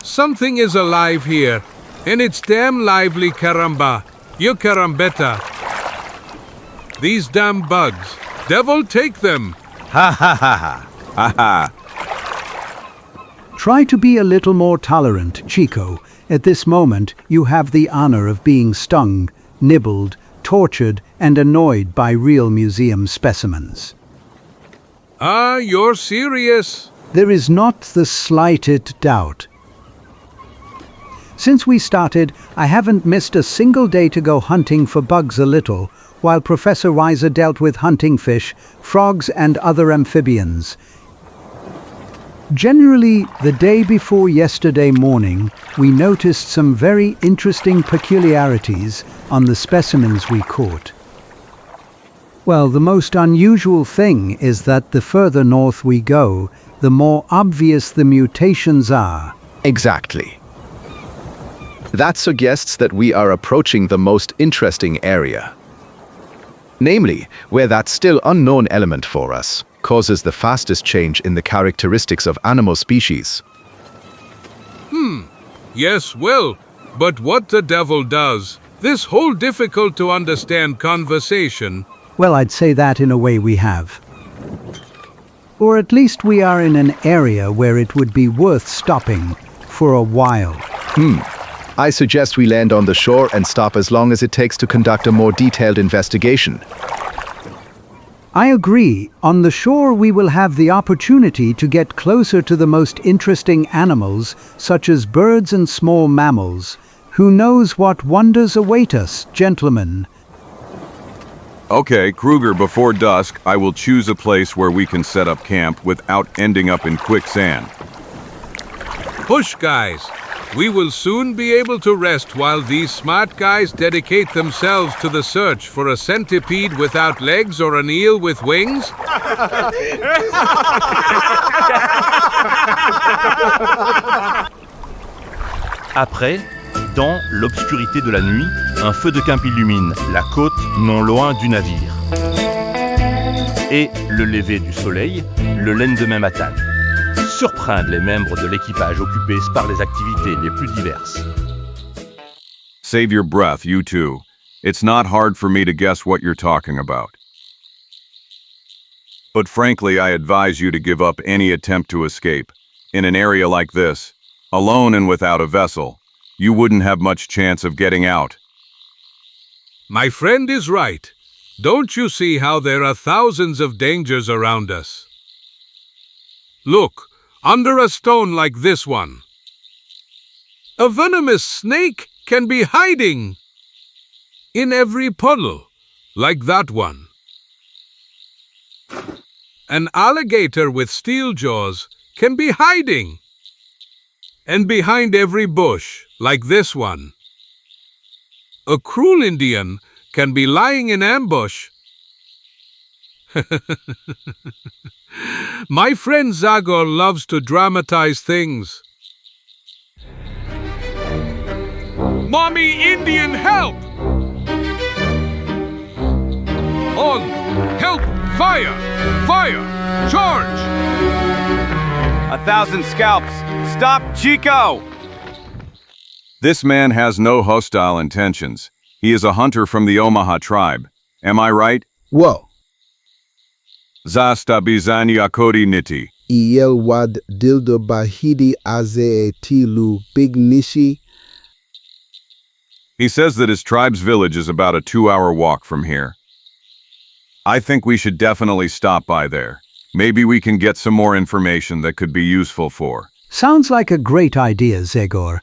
Speaker 4: Something is alive here, and it's damn lively, caramba. You carambetta. These damn bugs. Devil take them.
Speaker 13: Ha ha ha ha. Ha ha.
Speaker 3: Try to be a little more tolerant, Chico. At this moment, you have the honor of being stung, nibbled, tortured, and annoyed by real museum specimens.
Speaker 4: Ah, you're serious?
Speaker 3: There is not the slightest doubt. Since we started, I haven't missed a single day to go hunting for bugs a little, while Professor Weiser dealt with hunting fish, frogs, and other amphibians. Generally, the day before yesterday morning, we noticed some very interesting peculiarities on the specimens we caught. Well, the most unusual thing is that the further north we go, the more obvious the mutations are.
Speaker 8: Exactly. That suggests that we are approaching the most interesting area. Namely, where that still unknown element for us causes the fastest change in the characteristics of animal species.
Speaker 4: Yes, well, but what the devil does, this whole difficult to understand conversation.
Speaker 3: Well, I'd say that in a way we have. Or at least we are in an area where it would be worth stopping for a while.
Speaker 8: I suggest we land on the shore and stop as long as it takes to conduct a more detailed investigation.
Speaker 3: I agree. On the shore we will have the opportunity to get closer to the most interesting animals, such as birds and small mammals. Who knows what wonders await us, gentlemen?
Speaker 2: Okay, Kruger, before dusk, I will choose a place where we can set up camp without ending up in quicksand.
Speaker 4: Push, guys. We will soon be able to rest while these smart guys dedicate themselves to the search for a centipede without legs or an eel with wings.
Speaker 1: Après, dans l'obscurité de la nuit, un feu de camp illumine la côte non loin du navire. Et le lever du soleil, le lendemain matin, surprendre les membres de l'équipage occupés par les activités les plus diverses.
Speaker 2: Save your breath, you two. It's not hard for me to guess what you're talking about. But frankly, I advise you to give up any attempt to escape. In an area like this, alone and without a vessel, you wouldn't have much chance of getting out.
Speaker 4: My friend is right. Don't you see how there are thousands of dangers around us? Look, under a stone like this one. A venomous snake can be hiding in every puddle, like that one. An alligator with steel jaws can be hiding, and behind every bush, like this one. A cruel Indian can be lying in ambush. My friend Zagor loves to dramatize things. Mommy Indian, help! On! Help! Fire! Fire! Charge!
Speaker 6: 1,000 scalps! Stop, Chico!
Speaker 2: This man has no hostile intentions. He is a hunter from the Omaha tribe. Am I right?
Speaker 14: Whoa.
Speaker 2: Zasta bizani akori niti.
Speaker 14: Iel wad dildo bahidi aze tilu big nishi.
Speaker 2: He says that his tribe's village is about a 2-hour walk from here. I think we should definitely stop by there. Maybe we can get some more information that could be useful for.
Speaker 3: Sounds like a great idea, Zagor.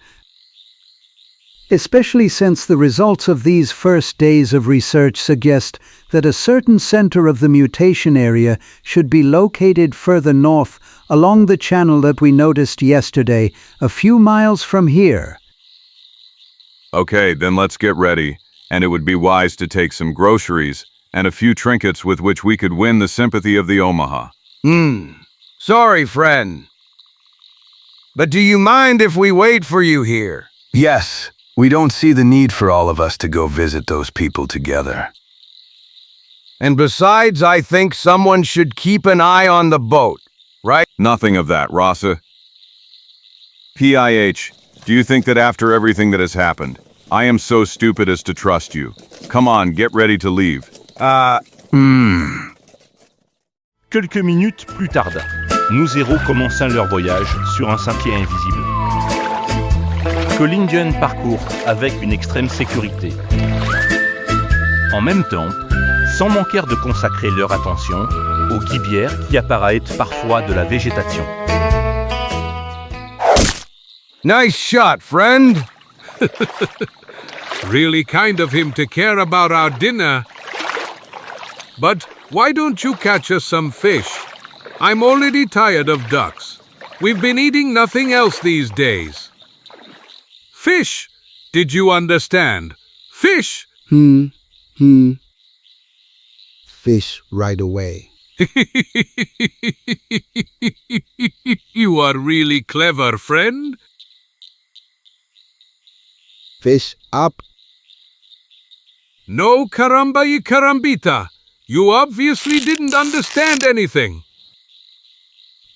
Speaker 3: Especially since the results of these first days of research suggest that a certain center of the mutation area should be located further north along the channel that we noticed yesterday, a few miles from here.
Speaker 2: Okay, then let's get ready, and it would be wise to take some groceries and a few trinkets with which we could win the sympathy of the Omaha.
Speaker 13: Sorry, friend. But do you mind if we wait for you here?
Speaker 12: Yes, we don't see the need for all of us to go visit those people together.
Speaker 13: And besides, I think someone should keep an eye on the boat, right?
Speaker 2: Nothing of that, Rasa. PIH, do you think that after everything that has happened, I am so stupid as to trust you? Come on, get ready to leave.
Speaker 1: Quelques minutes plus tard, nous héros commencent leur voyage sur un sentier invisible, que l'Indian parcourt avec une extrême sécurité. En même temps, sans manquer de consacrer leur attention aux guibières qui apparaissent parfois de la végétation.
Speaker 13: Nice shot, friend!
Speaker 4: Really kind of him to care about our dinner. But why don't you catch us some fish? I'm already tired of ducks. We've been eating nothing else these days. Fish! Did you understand? Fish!
Speaker 14: Fish right away.
Speaker 4: You are really clever, friend.
Speaker 14: Fish up.
Speaker 4: No caramba y carambita. You obviously didn't understand anything.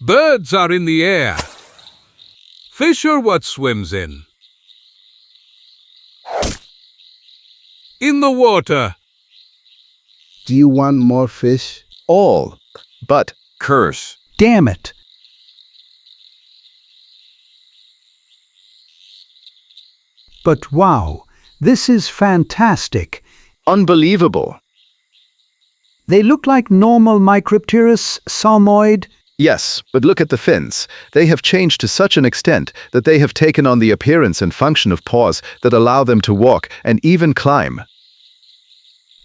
Speaker 4: Birds are in the air. Fish are what swims in. In the water.
Speaker 14: Do you want more fish?
Speaker 8: All, but
Speaker 2: Curse.
Speaker 3: damn it! But wow, this is fantastic.
Speaker 8: Unbelievable.
Speaker 3: They look like normal Micropterus salmoid.
Speaker 8: Yes, but look at the fins. They have changed to such an extent that they have taken on the appearance and function of paws that allow them to walk and even climb.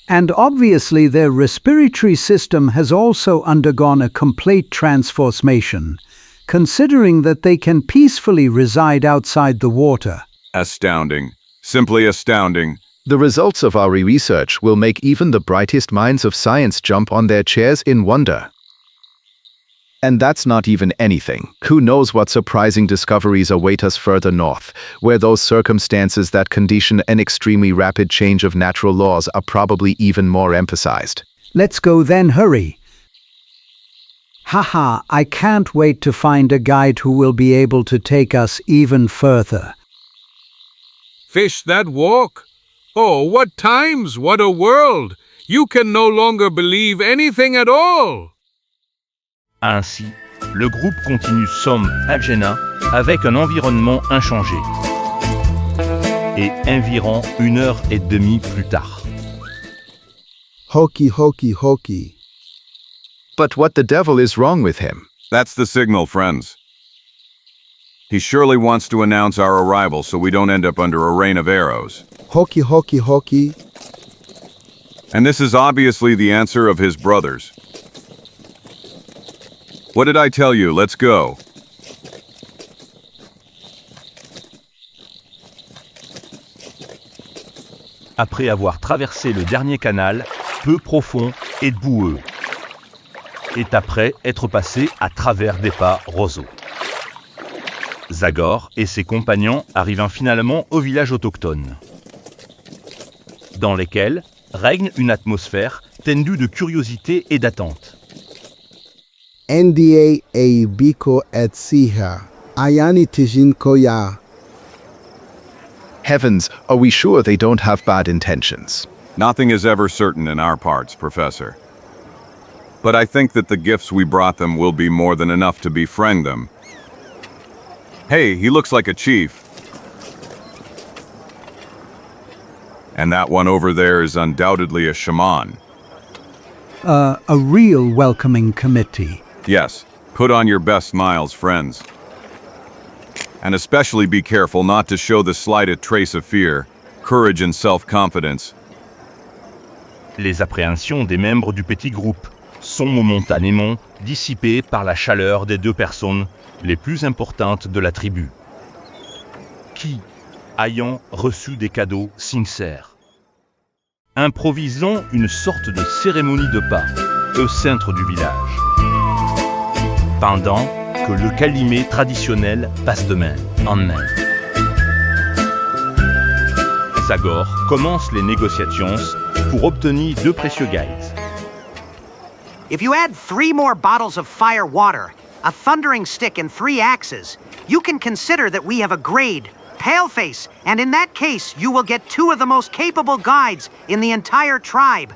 Speaker 3: And obviously their respiratory system has also undergone a complete transformation, considering that they can peacefully reside outside the water.
Speaker 2: Astounding. Simply astounding.
Speaker 8: The results of our research will make even the brightest minds of science jump on their chairs in wonder. And that's not even anything. Who knows what surprising discoveries await us further north, where those circumstances that condition an extremely rapid change of natural laws are probably even more emphasized.
Speaker 3: Let's go then, hurry. Haha, I can't wait to find a guide who will be able to take us even further.
Speaker 4: Fish that walk? Oh, what times, what a world! You can no longer believe anything at all!
Speaker 1: Ainsi, le groupe continue somme Algena avec un environnement inchangé. Et environ 1h30 plus tard.
Speaker 14: Hokey, hokey, hokey.
Speaker 8: But what the devil is wrong with him?
Speaker 2: That's the signal, friends. He surely wants to announce our arrival so we don't end up under a rain of arrows.
Speaker 14: Hokey, hokey, hokey.
Speaker 2: And this is obviously the answer of his brothers. What did I tell you? Let's go.
Speaker 1: Après avoir traversé le dernier canal, peu profond et boueux, et après être passé à travers des pas roseaux. Zagor et ses compagnons arrivent finalement au village autochtone, dans lesquels règne une atmosphère tendue de curiosité et d'attente.
Speaker 14: NDA a biko et siha. Ayani tijin koya.
Speaker 8: Heavens, are we sure they don't have bad intentions?
Speaker 2: Nothing is ever certain in our parts, Professor. But I think that the gifts we brought them will be more than enough to befriend them. Hey, he looks like a chief. And that one over there is undoubtedly a shaman.
Speaker 3: A real welcoming committee.
Speaker 2: Yes, put on your best smiles, friends. And especially be careful not to show the slightest trace of fear, courage and self-confidence.
Speaker 1: Les appréhensions des membres du petit groupe sont momentanément dissipées par la chaleur des deux personnes les plus importantes de la tribu, qui, ayant reçu des cadeaux sincères, improvisons une sorte de cérémonie de pas au centre du village, pendant que le calumet traditionnel passe de main en main. Zagor commence les négociations pour obtenir 2 précieux guides.
Speaker 15: If you add 3 more bottles of fire water, a thundering stick and 3 axes, you can consider that we have agreed. Paleface, and in that case, you will get 2 of the most capable guides in the entire tribe.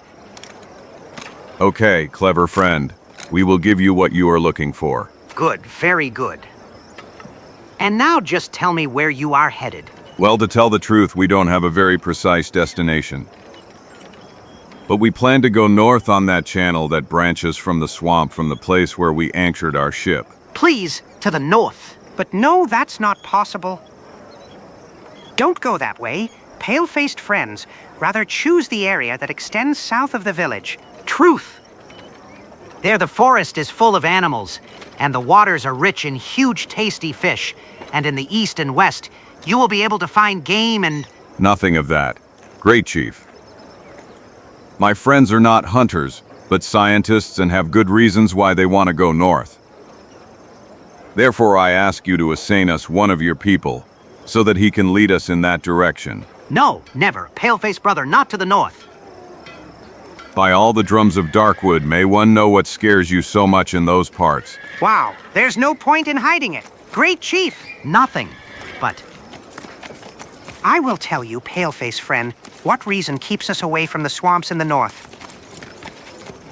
Speaker 2: Okay, clever friend. We will give you what you are looking for.
Speaker 15: Good, very good. And now just tell me where you are headed.
Speaker 2: Well, to tell the truth, we don't have a very precise destination. But we plan to go north on that channel that branches from the swamp from the place where we anchored our ship.
Speaker 15: Please, to the north. But no, that's not possible. Don't go that way. Pale-faced friends, rather choose the area that extends south of the village. Truth. There the forest is full of animals, and the waters are rich in huge tasty fish, and in the east and west, you will be able to find game and...
Speaker 2: Nothing of that. Great Chief. My friends are not hunters, but scientists and have good reasons why they want to go north. Therefore, I ask you to assign us one of your people, so that he can lead us in that direction.
Speaker 15: No, never. Pale-faced brother, not to the north.
Speaker 2: By all the drums of Darkwood, may one know what scares you so much in those parts.
Speaker 15: Wow, there's no point in hiding it. Great Chief, nothing. But I will tell you, Paleface friend, what reason keeps us away from the swamps in the north.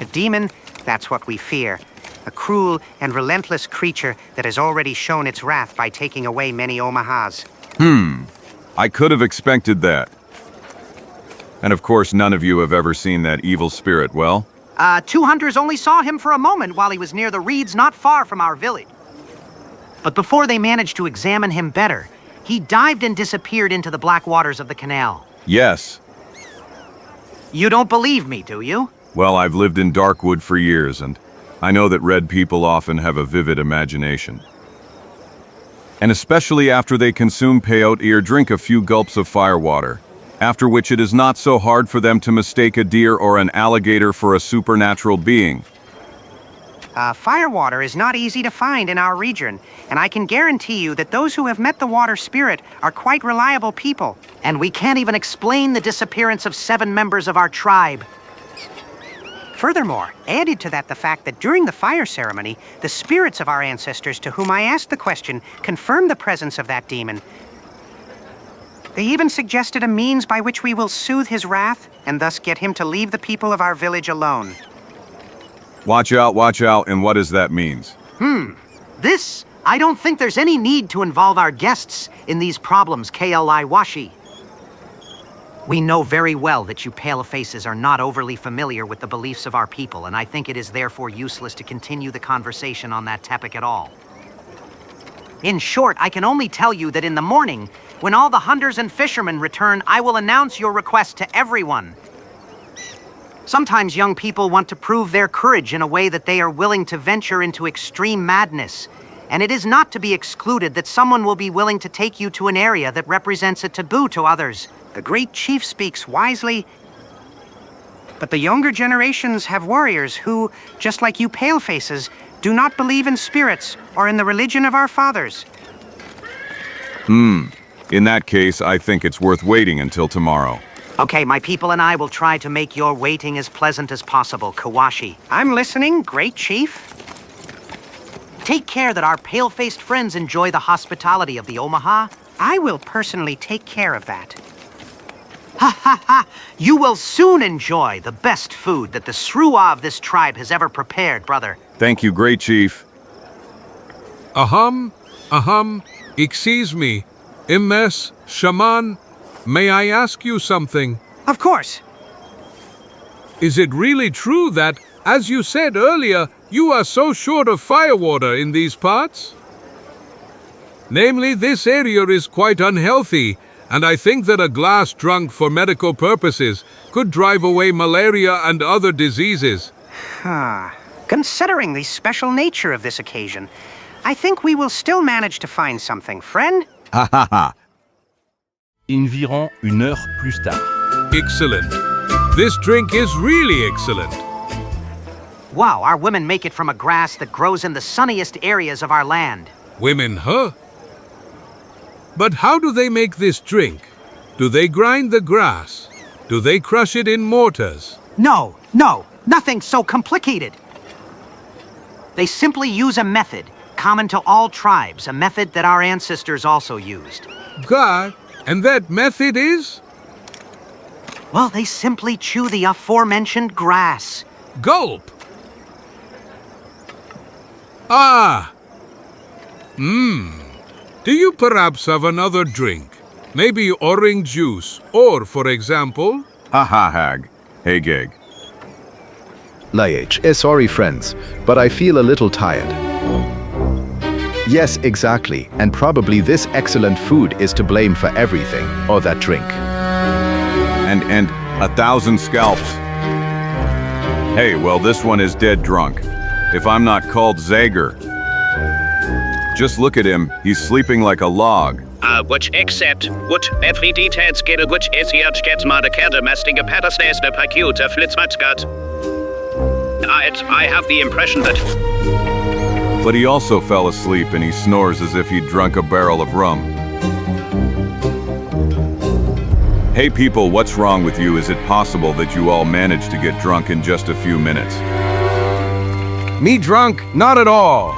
Speaker 15: A demon, that's what we fear. a cruel and relentless creature that has already shown its wrath by taking away many Omahas.
Speaker 2: I could have expected that. And of course, none of you have ever seen that evil spirit, well?
Speaker 15: 2 hunters only saw him for a moment while he was near the reeds not far from our village. But before they managed to examine him better, he dived and disappeared into the black waters of the canal.
Speaker 2: Yes.
Speaker 15: You don't believe me, do you?
Speaker 2: Well, I've lived in Darkwood for years, and I know that red people often have a vivid imagination. And especially after they consume peyote or drink a few gulps of firewater, after which it is not so hard for them to mistake a deer or an alligator for a supernatural being.
Speaker 15: Firewater is not easy to find in our region, and I can guarantee you that those who have met the water spirit are quite reliable people. And we can't even explain the disappearance of 7 members of our tribe. Furthermore, added to that the fact that during the fire ceremony, the spirits of our ancestors to whom I asked the question confirmed the presence of that demon. They even suggested a means by which we will soothe his wrath and thus get him to leave the people of our village alone.
Speaker 2: Watch out, and what does that mean?
Speaker 15: I don't think there's any need to involve our guests in these problems, KLI Washi. We know very well that you palefaces are not overly familiar with the beliefs of our people, and I think it is therefore useless to continue the conversation on that topic at all. In short, I can only tell you that in the morning, when all the hunters and fishermen return, I will announce your request to everyone. Sometimes young people want to prove their courage in a way that they are willing to venture into extreme madness, and it is not to be excluded that someone will be willing to take you to an area that represents a taboo to others. The great chief speaks wisely, but the younger generations have warriors who, just like you palefaces, do not believe in spirits or in the religion of our fathers.
Speaker 2: In that case, I think it's worth waiting until tomorrow.
Speaker 15: Okay, my people and I will try to make your waiting as pleasant as possible, Kawashi. I'm listening, great chief. Take care that our pale-faced friends enjoy the hospitality of the Omaha. I will personally take care of that. Ha ha ha! You will soon enjoy the best food that the Sruwa of this tribe has ever prepared, brother.
Speaker 2: Thank you, great chief.
Speaker 4: Excuse me. Immerse, shaman, may I ask you something?
Speaker 15: Of course.
Speaker 4: Is it really true that, as you said earlier, you are so short of firewater in these parts? Namely, this area is quite unhealthy, and I think that a glass drunk for medical purposes could drive away malaria and other diseases.
Speaker 15: Considering the special nature of this occasion, I think we will still manage to find something, friend.
Speaker 1: Environ 1 heure plus tard.
Speaker 4: Excellent. This drink is really excellent.
Speaker 15: Wow, our women make it from a grass that grows in the sunniest areas of our land.
Speaker 4: Women, huh? But how do they make this drink? Do they grind the grass? Do they crush it in mortars?
Speaker 15: No, nothing so complicated. They simply use a method common to all tribes, a method that our ancestors also used.
Speaker 4: God, and that method is?
Speaker 15: Well, they simply chew the aforementioned grass.
Speaker 4: Gulp! Do you perhaps have another drink? Maybe orange juice, or, for example...
Speaker 2: Hag. Hey, Geg.
Speaker 8: Sorry friends, but I feel a little tired. Yes, exactly, and probably this excellent food is to blame for everything, or that drink.
Speaker 2: And 1,000 scalps. Hey, well, this one is dead drunk. If I'm not called Zagor. Just look at him, he's sleeping like a log.
Speaker 10: Which except, what every details get which is hier gets maar de kerde mestige personages de pakiute flitsmatskat. I have the impression that...
Speaker 2: But he also fell asleep and he snores as if he'd drunk a barrel of rum. Hey people, what's wrong with you? Is it possible that you all managed to get drunk in just a few minutes?
Speaker 13: Me drunk? Not at all.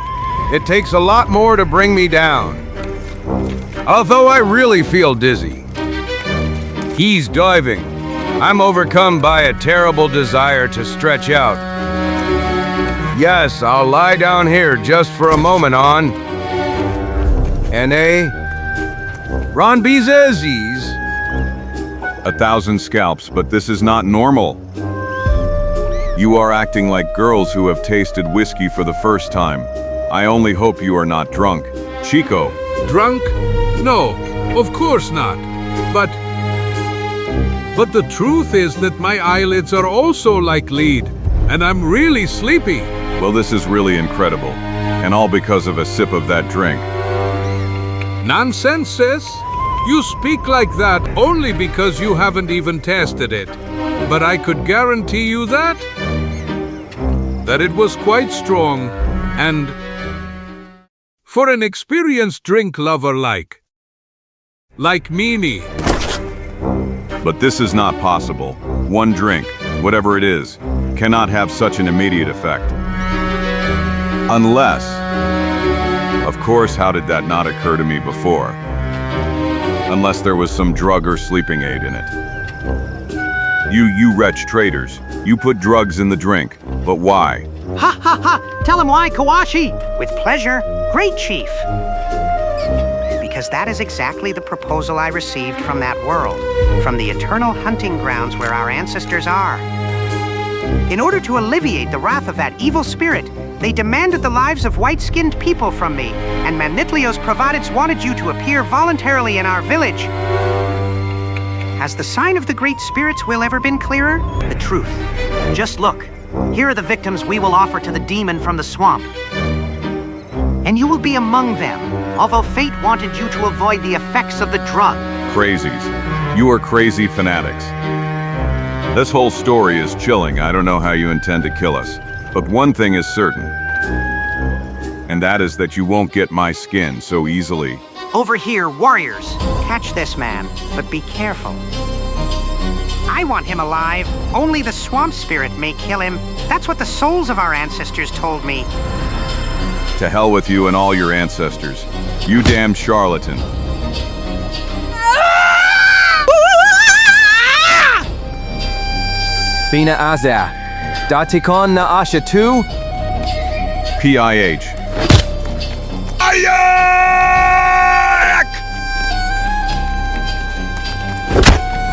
Speaker 13: It takes a lot more to bring me down. Although I really feel dizzy. He's diving. I'm overcome by a terrible desire to stretch out. Yes, I'll lie down here just for a moment on. N.A. Ron Bezazes.
Speaker 2: 1,000 scalps, but this is not normal. You are acting like girls who have tasted whiskey for the first time. I only hope you are not drunk. Chico.
Speaker 4: Drunk? No, of course not. But the truth is that my eyelids are also like lead, and I'm really sleepy.
Speaker 2: Well, this is really incredible, and all because of a sip of that drink.
Speaker 4: Nonsense, sis. You speak like that only because you haven't even tasted it. But I could guarantee you that it was quite strong, and for an experienced drink lover like Meanie.
Speaker 2: But this is not possible. One drink, whatever it is, cannot have such an immediate effect. Unless, of course, how did that not occur to me before? Unless there was some drug or sleeping aid in it. You wretch traitors, you put drugs in the drink, but why?
Speaker 15: Ha ha ha! Tell him why, Kawashi! With pleasure, great chief! Because that is exactly the proposal I received from that world, from the eternal hunting grounds where our ancestors are. In order to alleviate the wrath of that evil spirit, they demanded the lives of white-skinned people from me, and Manitlios Providence wanted you to appear voluntarily in our village. Has the sign of the Great Spirit's will ever been clearer? The truth. Just look. Here are the victims we will offer to the demon from the swamp. And you will be among them, although fate wanted you to avoid the effects of the drug.
Speaker 2: Crazies. You are crazy fanatics. This whole story is chilling. I don't know how you intend to kill us. But one thing is certain. And that is that you won't get my skin so easily.
Speaker 15: Over here, warriors. Catch this man, but be careful. I want him alive. Only the swamp spirit may kill him. That's what the souls of our ancestors told me.
Speaker 2: To hell with you and all your ancestors. You damn charlatan.
Speaker 16: Bina Azar. Datikon na Asha 2?
Speaker 2: PIH.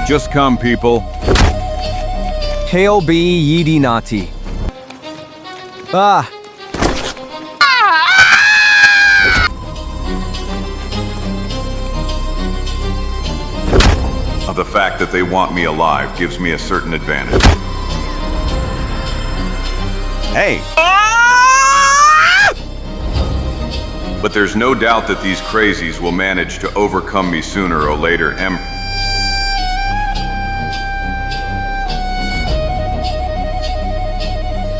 Speaker 2: Just come, people.
Speaker 16: Hail be Yidi Nati. Ah!
Speaker 2: The fact that they want me alive gives me a certain advantage. Hey! But there's no doubt that these crazies will manage to overcome me sooner or later.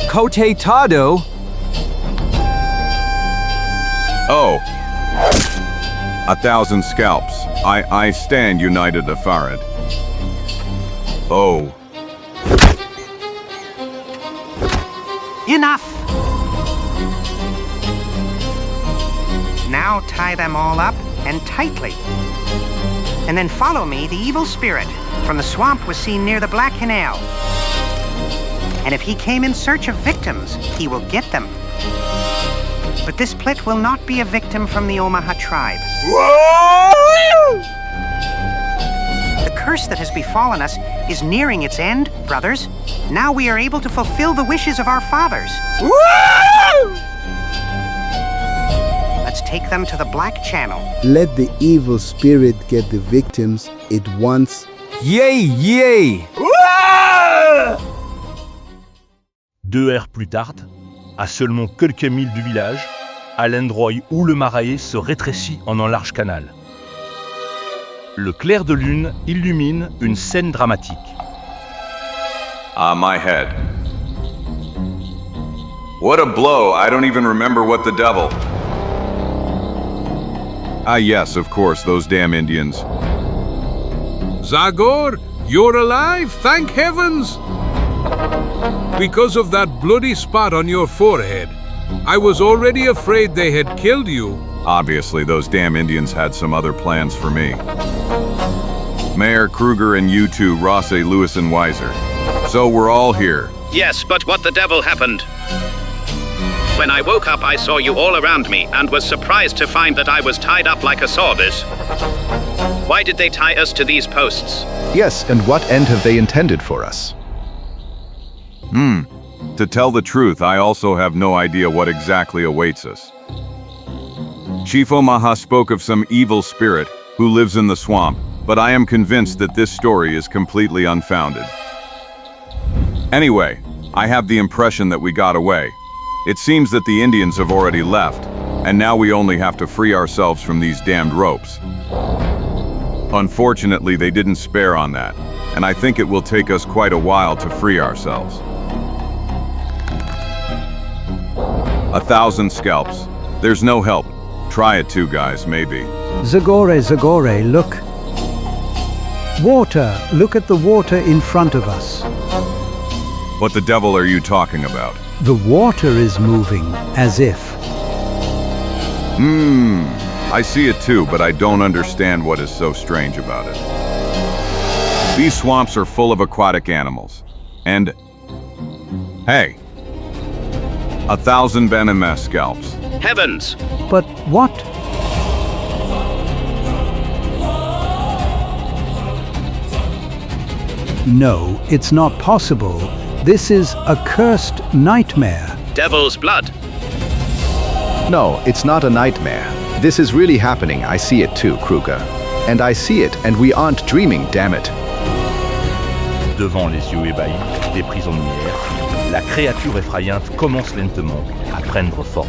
Speaker 16: Kote Tado?
Speaker 2: Oh. 1,000 scalps. I stand united, Afarid. Oh.
Speaker 15: Enough! Now tie them all up, and tightly. And then follow me, the evil spirit from the swamp was seen near the Black Canal. And if he came in search of victims, he will get them. But this plit will not be a victim from the Omaha tribe. The curse that has befallen us is nearing its end, brothers. Now we are able to fulfill the wishes of our fathers. Let's take them to the Black Channel.
Speaker 14: Let the evil spirit get the victims it wants.
Speaker 16: Yay, yay!
Speaker 1: 2 heures plus tard, à seulement quelques milles du village, à l'endroit où le marais se rétrécit en un large canal. Le clair de lune illumine une scène dramatique.
Speaker 2: Ah, my head. What a blow! I don't even remember what the devil... Ah yes, of course, those damn Indians.
Speaker 4: Zagor, you're alive, thank heavens! Because of that bloody spot on your forehead, I was already afraid they had killed you.
Speaker 2: Obviously, those damn Indians had some other plans for me. Mayor Kruger and you two, Rosse, Lewis, and Weiser. So we're all here.
Speaker 10: Yes, but what the devil happened? When I woke up, I saw you all around me and was surprised to find that I was tied up like a saunders. Why did they tie us to these posts?
Speaker 8: Yes, and what end have they intended for us?
Speaker 2: To tell the truth, I also have no idea what exactly awaits us. Chief Omaha spoke of some evil spirit who lives in the swamp, but I am convinced that this story is completely unfounded. Anyway, I have the impression that we got away. It seems that the Indians have already left, and now we only have to free ourselves from these damned ropes. Unfortunately, they didn't spare on that, and I think it will take us quite a while to free ourselves. 1,000 scalps. There's no help. Try it too, guys, maybe.
Speaker 3: Zagor, look. Water. Look at the water in front of us.
Speaker 2: What the devil are you talking about?
Speaker 3: The water is moving, as if.
Speaker 2: I see it too, but I don't understand what is so strange about it. These swamps are full of aquatic animals. And... hey! 1,000 venomous scalps.
Speaker 10: Heavens!
Speaker 3: But what? No, it's not possible. This is a cursed nightmare.
Speaker 10: Devil's blood.
Speaker 8: No, it's not a nightmare. This is really happening. I see it too, Kruger. And I see it, and we aren't dreaming, damn it.
Speaker 1: Devant les yeux ébahis des prisonnières, la créature effrayante commence lentement à prendre forme.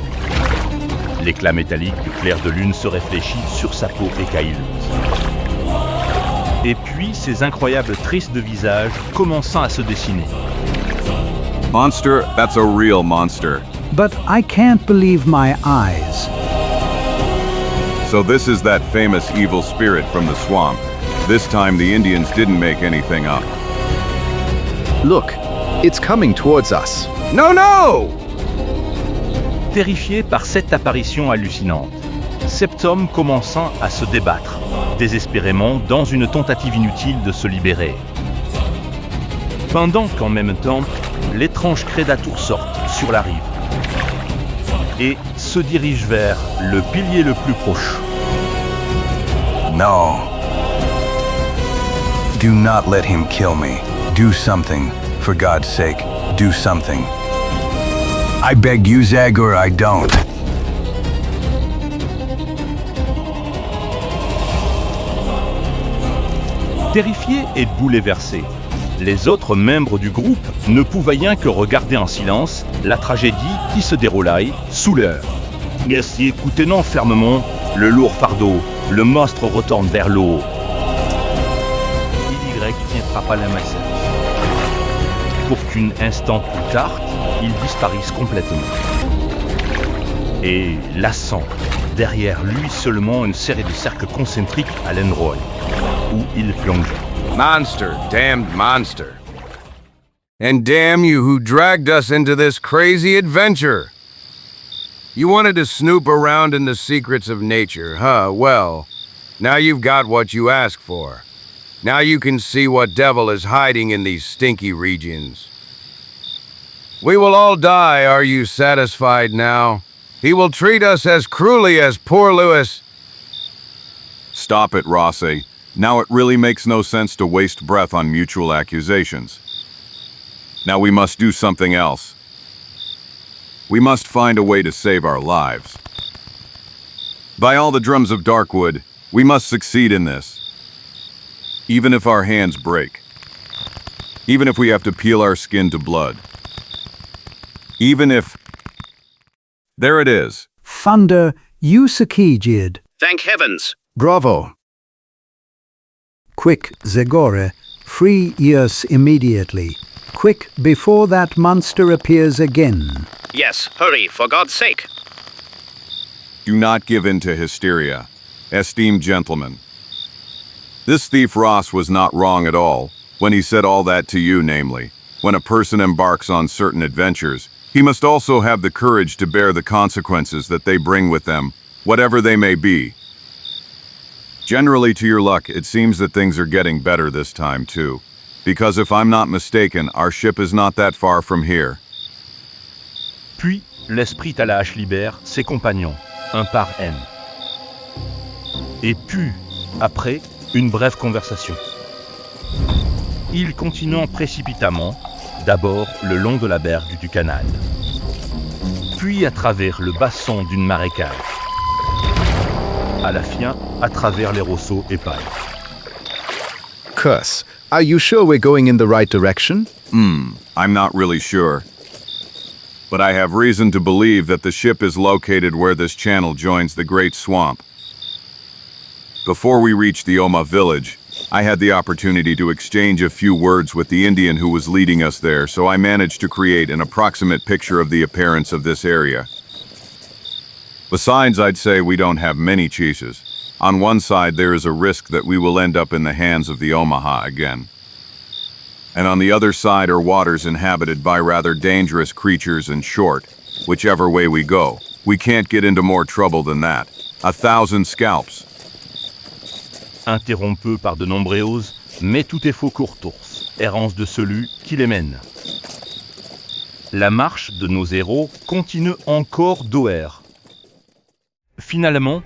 Speaker 1: L'éclat métallique du clair de lune se réfléchit sur sa peau écailleuse. Et puis, ces incroyables tristes de visage commençant à se dessiner.
Speaker 2: Monster, that's a real monster.
Speaker 3: But I can't believe my eyes.
Speaker 2: So this is that famous evil spirit from the swamp. This time the Indians didn't make anything up.
Speaker 8: Look, it's coming towards us.
Speaker 13: No!
Speaker 1: Terrifié par cette apparition hallucinante, Septum commençant à se débattre, désespérément dans une tentative inutile de se libérer. Pendant qu'en même temps, l'étrange créature sort sur la rive et se dirige vers le pilier le plus proche.
Speaker 12: No. Do not let him kill me. Do something. For God's sake, do something. I beg you, Zagor, I don't.
Speaker 1: Terrifiés et bouleversés, les autres membres du groupe ne pouvaient rien que regarder en silence la tragédie qui se déroulait sous leur. Merci, écoutez-nous fermement le lourd fardeau, le monstre retourne vers l'eau. Y attrapa la masse. Pour qu'un instant plus tard, il disparaisse complètement. Et laissant derrière lui seulement une série de cercles concentriques à l'endroit où il plongeait.
Speaker 13: Monster, damned monster. And damn you who dragged us into this crazy adventure. You wanted to snoop around in the secrets of nature, huh? Well, now you've got what you asked for. Now you can see what devil is hiding in these stinky regions. We will all die, are you satisfied now? He will treat us as cruelly as poor Louis.
Speaker 2: Stop it, Rossi. Now it really makes no sense to waste breath on mutual accusations. Now we must do something else. We must find a way to save our lives. By all the drums of Darkwood, we must succeed in this. Even if our hands break. Even if we have to peel our skin to blood. Even if... There it is.
Speaker 3: Thunder, you succeeded.
Speaker 10: Thank heavens.
Speaker 8: Bravo.
Speaker 3: Quick, Zagor, free us immediately. Quick, before that monster appears again.
Speaker 10: Yes, hurry, for God's sake.
Speaker 2: Do not give in to hysteria, esteemed gentlemen. This thief Ross was not wrong at all when he said all that to you, namely, when a person embarks on certain adventures, he must also have the courage to bear the consequences that they bring with them, whatever they may be. Generally, to your luck, it seems that things are getting better this time, too. Because if I'm not mistaken, our ship is not that far from here.
Speaker 1: Puis, l'esprit à la hache libère ses compagnons, un par N. Et puis, après, une brève conversation. Il continuant précipitamment, d'abord le long de la berge du canal, puis à travers le basson d'une marécage, à la fin à travers les rosseaux épais.
Speaker 8: Cuss, are you sure we're going in the right direction?
Speaker 2: I'm not really sure. But I have reason to believe that the ship is located where this channel joins the Great Swamp. Before we reached the Oma village, I had the opportunity to exchange a few words with the Indian who was leading us there, so I managed to create an approximate picture of the appearance of this area. Besides, I'd say we don't have many cheeses. On one side, there is a risk that we will end up in the hands of the Omaha again. And on the other side are waters inhabited by rather dangerous creatures and short. Whichever way we go, we can't get into more trouble than that. 1,000 scalps.
Speaker 1: Interrompu par de nombreuses, mais tout est faux courtours, errance de celui qui les mène. La marche de nos héros continue encore d'OR. Finalement,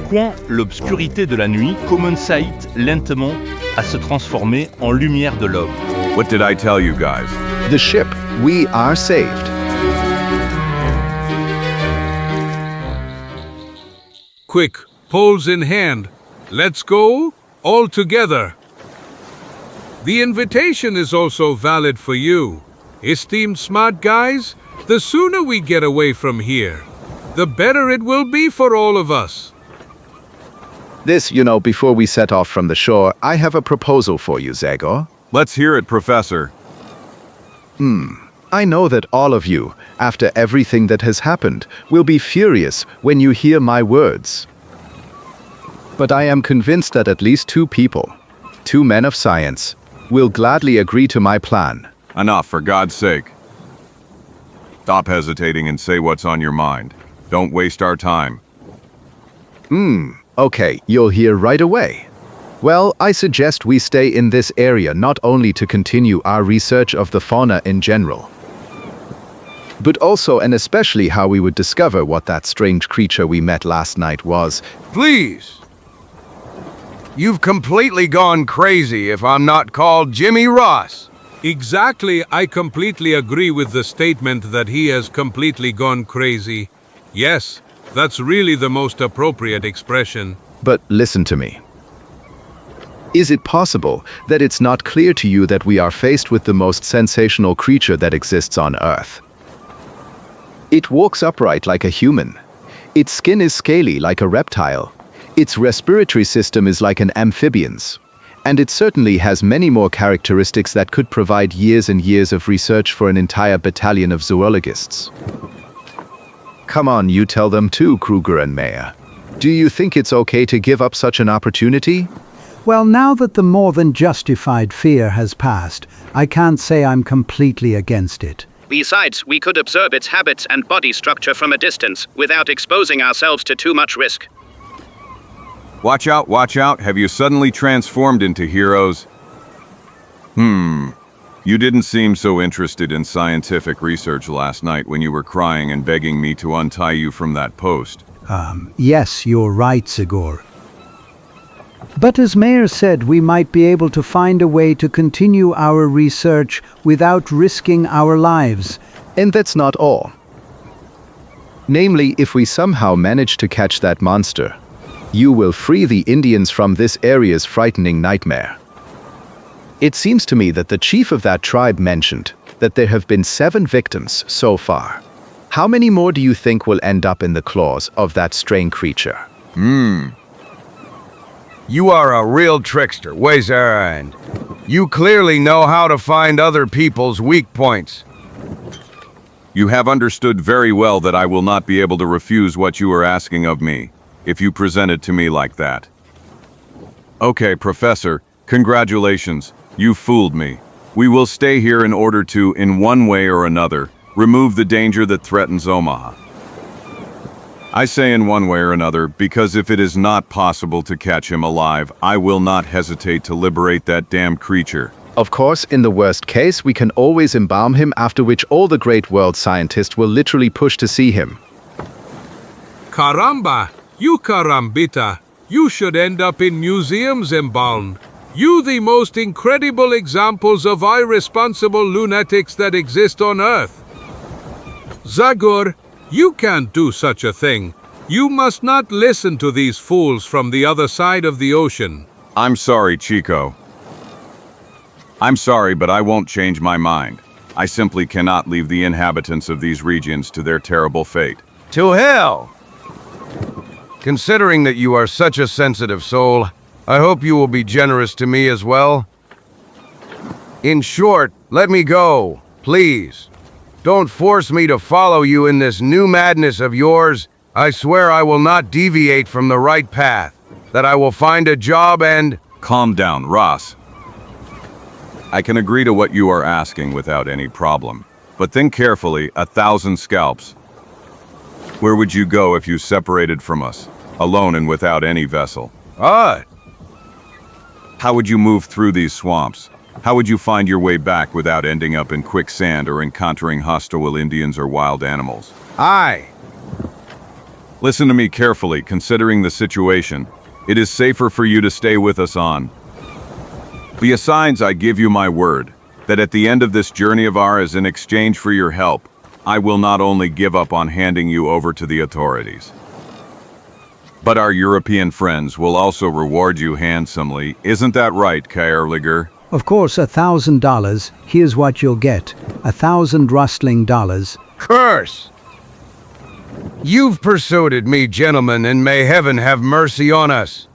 Speaker 1: quand l'obscurité de la nuit commençait lentement à se transformer en lumière de l'aube.
Speaker 2: What did I tell you guys?
Speaker 8: The ship, we are saved.
Speaker 4: Quick, poles in hand. Let's go, all together. The invitation is also valid for you. Esteemed smart guys, the sooner we get away from here, the better it will be for all of us.
Speaker 8: This, before we set off from the shore, I have a proposal for you, Zagor.
Speaker 2: Let's hear it, Professor.
Speaker 8: I know that all of you, after everything that has happened, will be furious when you hear my words. But I am convinced that at least 2 people, 2 men of science, will gladly agree to my plan.
Speaker 2: Enough, for God's sake. Stop hesitating and say what's on your mind. Don't waste our time.
Speaker 8: Okay, you'll hear right away. Well, I suggest we stay in this area not only to continue our research of the fauna in general, but also and especially how we would discover what that strange creature we met last night was.
Speaker 13: Please! You've completely gone crazy if I'm not called Jimmy Ross.
Speaker 4: Exactly, I completely agree with the statement that he has completely gone crazy. Yes, that's really the most appropriate expression.
Speaker 8: But listen to me. Is it possible that it's not clear to you that we are faced with the most sensational creature that exists on Earth? It walks upright like a human. Its skin is scaly like a reptile. Its respiratory system is like an amphibian's. And it certainly has many more characteristics that could provide years and years of research for an entire battalion of zoologists. Come on, you tell them too, Kruger and Mayer. Do you think it's okay to give up such an opportunity?
Speaker 3: Well, now that the more than justified fear has passed, I can't say I'm completely against it.
Speaker 10: Besides, we could observe its habits and body structure from a distance, without exposing ourselves to too much risk.
Speaker 2: Watch out, have you suddenly transformed into heroes? You didn't seem so interested in scientific research last night when you were crying and begging me to untie you from that post.
Speaker 3: Yes, you're right, Zagor. But as Mayer said, we might be able to find a way to continue our research without risking our lives.
Speaker 8: And that's not all. Namely, if we somehow manage to catch that monster, you will free the Indians from this area's frightening nightmare. It seems to me that the chief of that tribe mentioned that there have been 7 victims so far. How many more do you think will end up in the claws of that strange creature?
Speaker 13: You are a real trickster, and you clearly know how to find other people's weak points.
Speaker 2: You have understood very well that I will not be able to refuse what you are asking of me, if you present it to me like that. Okay, Professor, congratulations, you fooled me. We will stay here in order to, in one way or another, remove the danger that threatens Omaha. I say in one way or another because if it is not possible to catch him alive, I will not hesitate to liberate that damned creature.
Speaker 8: Of course, in the worst case, we can always embalm him, after which all the great world scientists will literally push to see him.
Speaker 4: Caramba, you carambita. You should end up in museums embalmed. You the most incredible examples of irresponsible lunatics that exist on Earth. Zagor, you can't do such a thing. You must not listen to these fools from the other side of the ocean.
Speaker 2: I'm sorry, Chico. I'm sorry, but I won't change my mind. I simply cannot leave the inhabitants of these regions to their terrible fate.
Speaker 13: To hell! Considering that you are such a sensitive soul, I hope you will be generous to me as well. In short, let me go, please. Don't force me to follow you in this new madness of yours. I swear I will not deviate from the right path, that I will find a job and—
Speaker 2: Calm down, Ross. I can agree to what you are asking without any problem. But think carefully, 1,000 scalps. Where would you go if you separated from us, alone and without any vessel? How would you move through these swamps? How would you find your way back without ending up in quicksand or encountering hostile Indians or wild animals? Listen to me carefully. Considering the situation, it is safer for you to stay with us on. Besides, I give you my word that at the end of this journey of ours, in exchange for your help, I will not only give up on handing you over to the authorities, but our European friends will also reward you handsomely. Isn't that right, Kaerliger?
Speaker 3: Of course, $1,000. Here's what you'll get. 1,000 rustling dollars.
Speaker 13: Curse! You've persuaded me, gentlemen, and may heaven have mercy on us.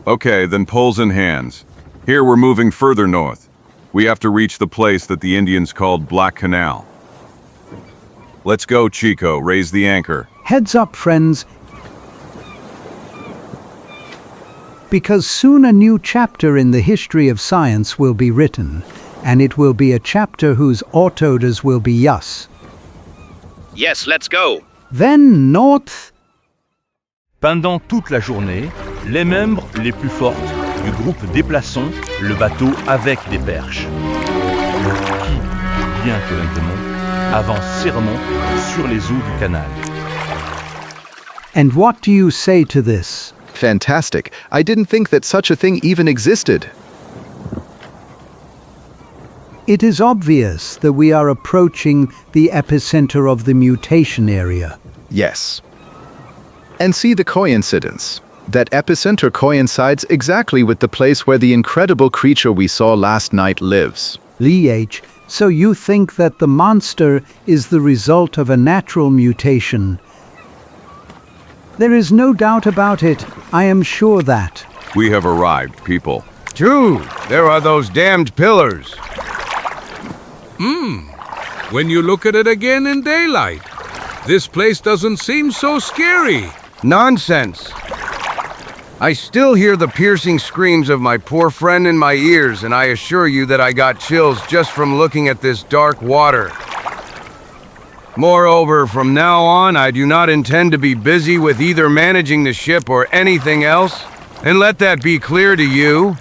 Speaker 2: Okay, then poles in hands. Here we're moving further north. We have to reach the place that the Indians called Black Canal. Let's go, Chico. Raise the anchor.
Speaker 3: Heads up, friends. Because soon a new chapter in the history of science will be written, and it will be a chapter whose autors will be us.
Speaker 10: Yes, let's go.
Speaker 3: Then north.
Speaker 1: Pendant toute la journée, les membres les plus fortes du groupe déplaçons le bateau avec des perches, qui, bien que lentement, avance et remonte sur les eaux du canal.
Speaker 3: And what do you say to this?
Speaker 8: Fantastic. I didn't think that such a thing even existed.
Speaker 3: It is obvious that we are approaching the epicenter of the mutation area.
Speaker 8: Yes. And see the coincidence. That epicenter coincides exactly with the place where the incredible creature we saw last night lives.
Speaker 3: Lee H., so you think that the monster is the result of a natural mutation? There is no doubt about it. I am sure that.
Speaker 2: We have arrived, people.
Speaker 13: Dude, there are those damned pillars.
Speaker 4: When you look at it again in daylight, this place doesn't seem so scary.
Speaker 13: Nonsense. I still hear the piercing screams of my poor friend in my ears, and I assure you that I got chills just from looking at this dark water. Moreover, from now on, I do not intend to be busy with either managing the ship or anything else, and let that be clear to you.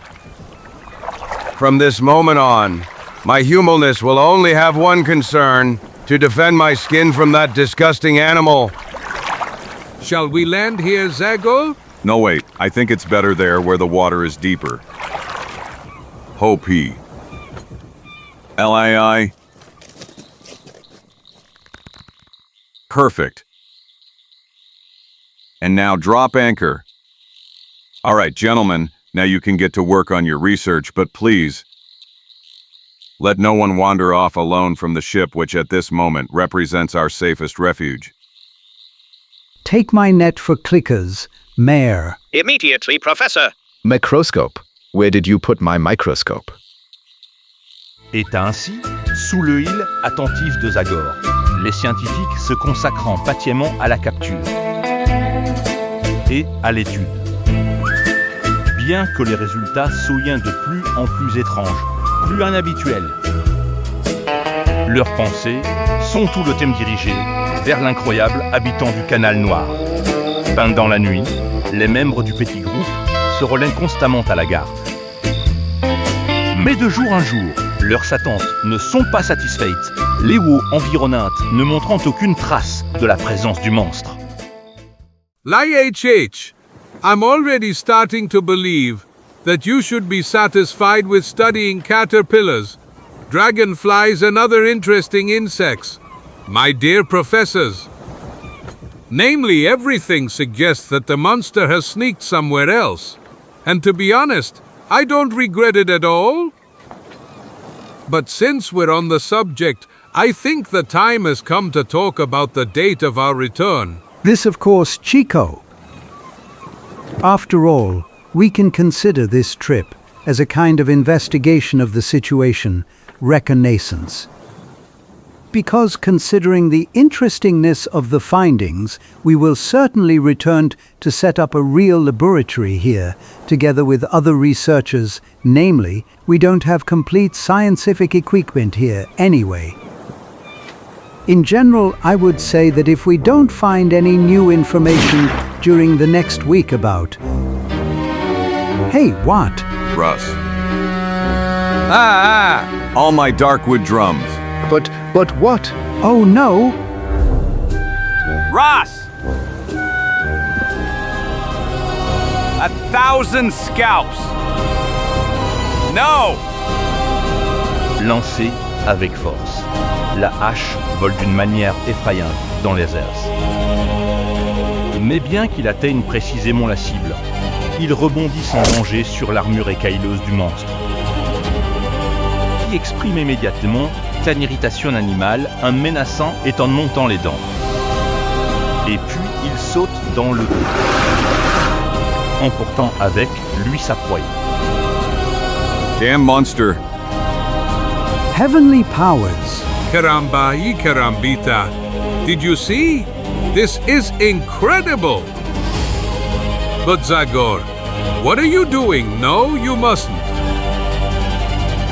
Speaker 13: From this moment on, my humaneness will only have one concern: to defend my skin from that disgusting animal.
Speaker 4: Shall we land here, Zagor?
Speaker 2: No, wait. I think it's better there where the water is deeper. Hope he. LII. Perfect. And now drop anchor. All right, gentlemen, now you can get to work on your research, but please, let no one wander off alone from the ship, which at this moment represents our safest refuge.
Speaker 3: Take my net for clickers, Mayor.
Speaker 10: Immediately, Professor.
Speaker 8: Microscope. Where did you put my microscope?
Speaker 1: Et ainsi, sous le île attentif de Zagor, les scientifiques se consacrant patiemment à la capture et à l'étude. Bien que les résultats soient de plus en plus étranges, plus inhabituels. Leurs pensées sont tout le temps dirigées vers l'incroyable habitant du canal noir. Pendant la nuit, les membres du petit groupe se relaient constamment à la garde. Mais de jour en jour, leurs attentes ne sont pas satisfaites, les Eaux environnantes ne montrant aucune trace de la présence du monstre.
Speaker 4: L'IHH, I'm already starting to believe that you should be satisfied with studying caterpillars, dragonflies and other interesting insects, my dear professors. Namely, everything suggests that the monster has sneaked somewhere else. And to be honest, I don't regret it at all. But since we're on the subject, I think the time has come to talk about the date of our return.
Speaker 3: This, of course, Chico. After all, we can consider this trip as a kind of investigation of the situation, reconnaissance. Because considering the interestingness of the findings, we will certainly return to set up a real laboratory here, together with other researchers. Namely, we don't have complete scientific equipment here anyway. In general, I would say that if we don't find any new information during the next week about... Hey, what?
Speaker 2: Russ. All my darkwood drums.
Speaker 8: But what?
Speaker 3: Oh no!
Speaker 17: Ross! 1,000 scalps! No!
Speaker 1: Lancé avec force, la hache vole d'une manière effrayante dans les airs. Mais bien qu'il atteigne précisément la cible, il rebondit sans danger sur l'armure écailleuse du monstre, qui exprime immédiatement une irritation animale, en menaçant et en montant les dents. Et puis il saute dans le dos, emportant avec lui sa proie.
Speaker 2: Damn monster!
Speaker 3: Heavenly powers!
Speaker 4: Caramba y carambita. Did you see? This is incredible! But Zagor, what are you doing? No, you mustn't.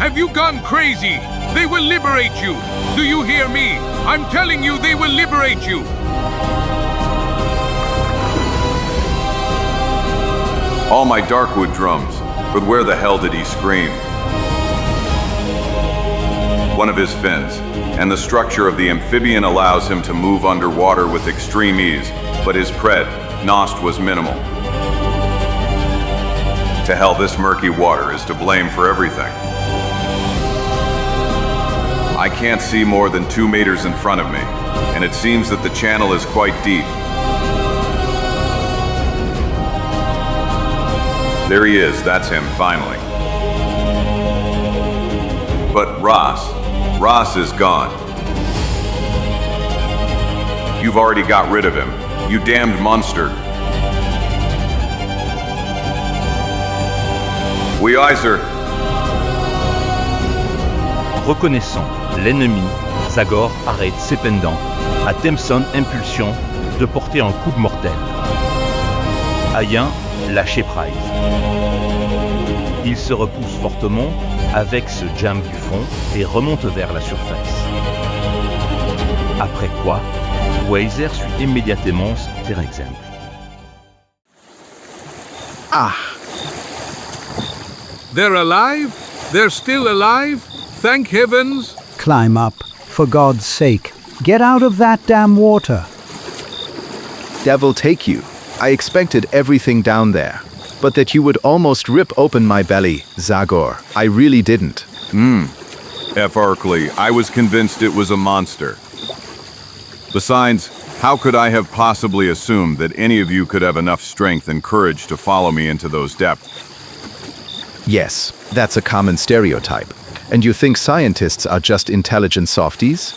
Speaker 4: Have you gone crazy? They will liberate you! Do you hear me? I'm telling you, they will liberate you!
Speaker 2: All my darkwood drums. But where the hell did he scream? One of his fins, and the structure of the amphibian allows him to move underwater with extreme ease, but his pred, Nost, was minimal. To hell, this murky water is to blame for everything. I can't see more than 2 meters in front of me, and it seems that the channel is quite deep. There he is, that's him, finally. But Ross is gone. You've already got rid of him, you damned monster. Oui, aye, sir.
Speaker 1: Reconnaissant l'ennemi, Zagor arrête ses pendants, à Personne impulsion de porter un coup de mortel. Ayen lâche prise. Il se repousse fortement avec ce jam du fond et remonte vers la surface. Après quoi, Weiser suit immédiatement ses exemples.
Speaker 4: They're alive? They're still alive? Thank heavens!
Speaker 3: Climb up, for God's sake. Get out of that damn water.
Speaker 8: Devil take you. I expected everything down there. But that you would almost rip open my belly, Zagor. I really didn't.
Speaker 2: F. Arkley, I was convinced it was a monster. Besides, how could I have possibly assumed that any of you could have enough strength and courage to follow me into those depths?
Speaker 8: Yes, that's a common stereotype. And you think scientists are just intelligent softies?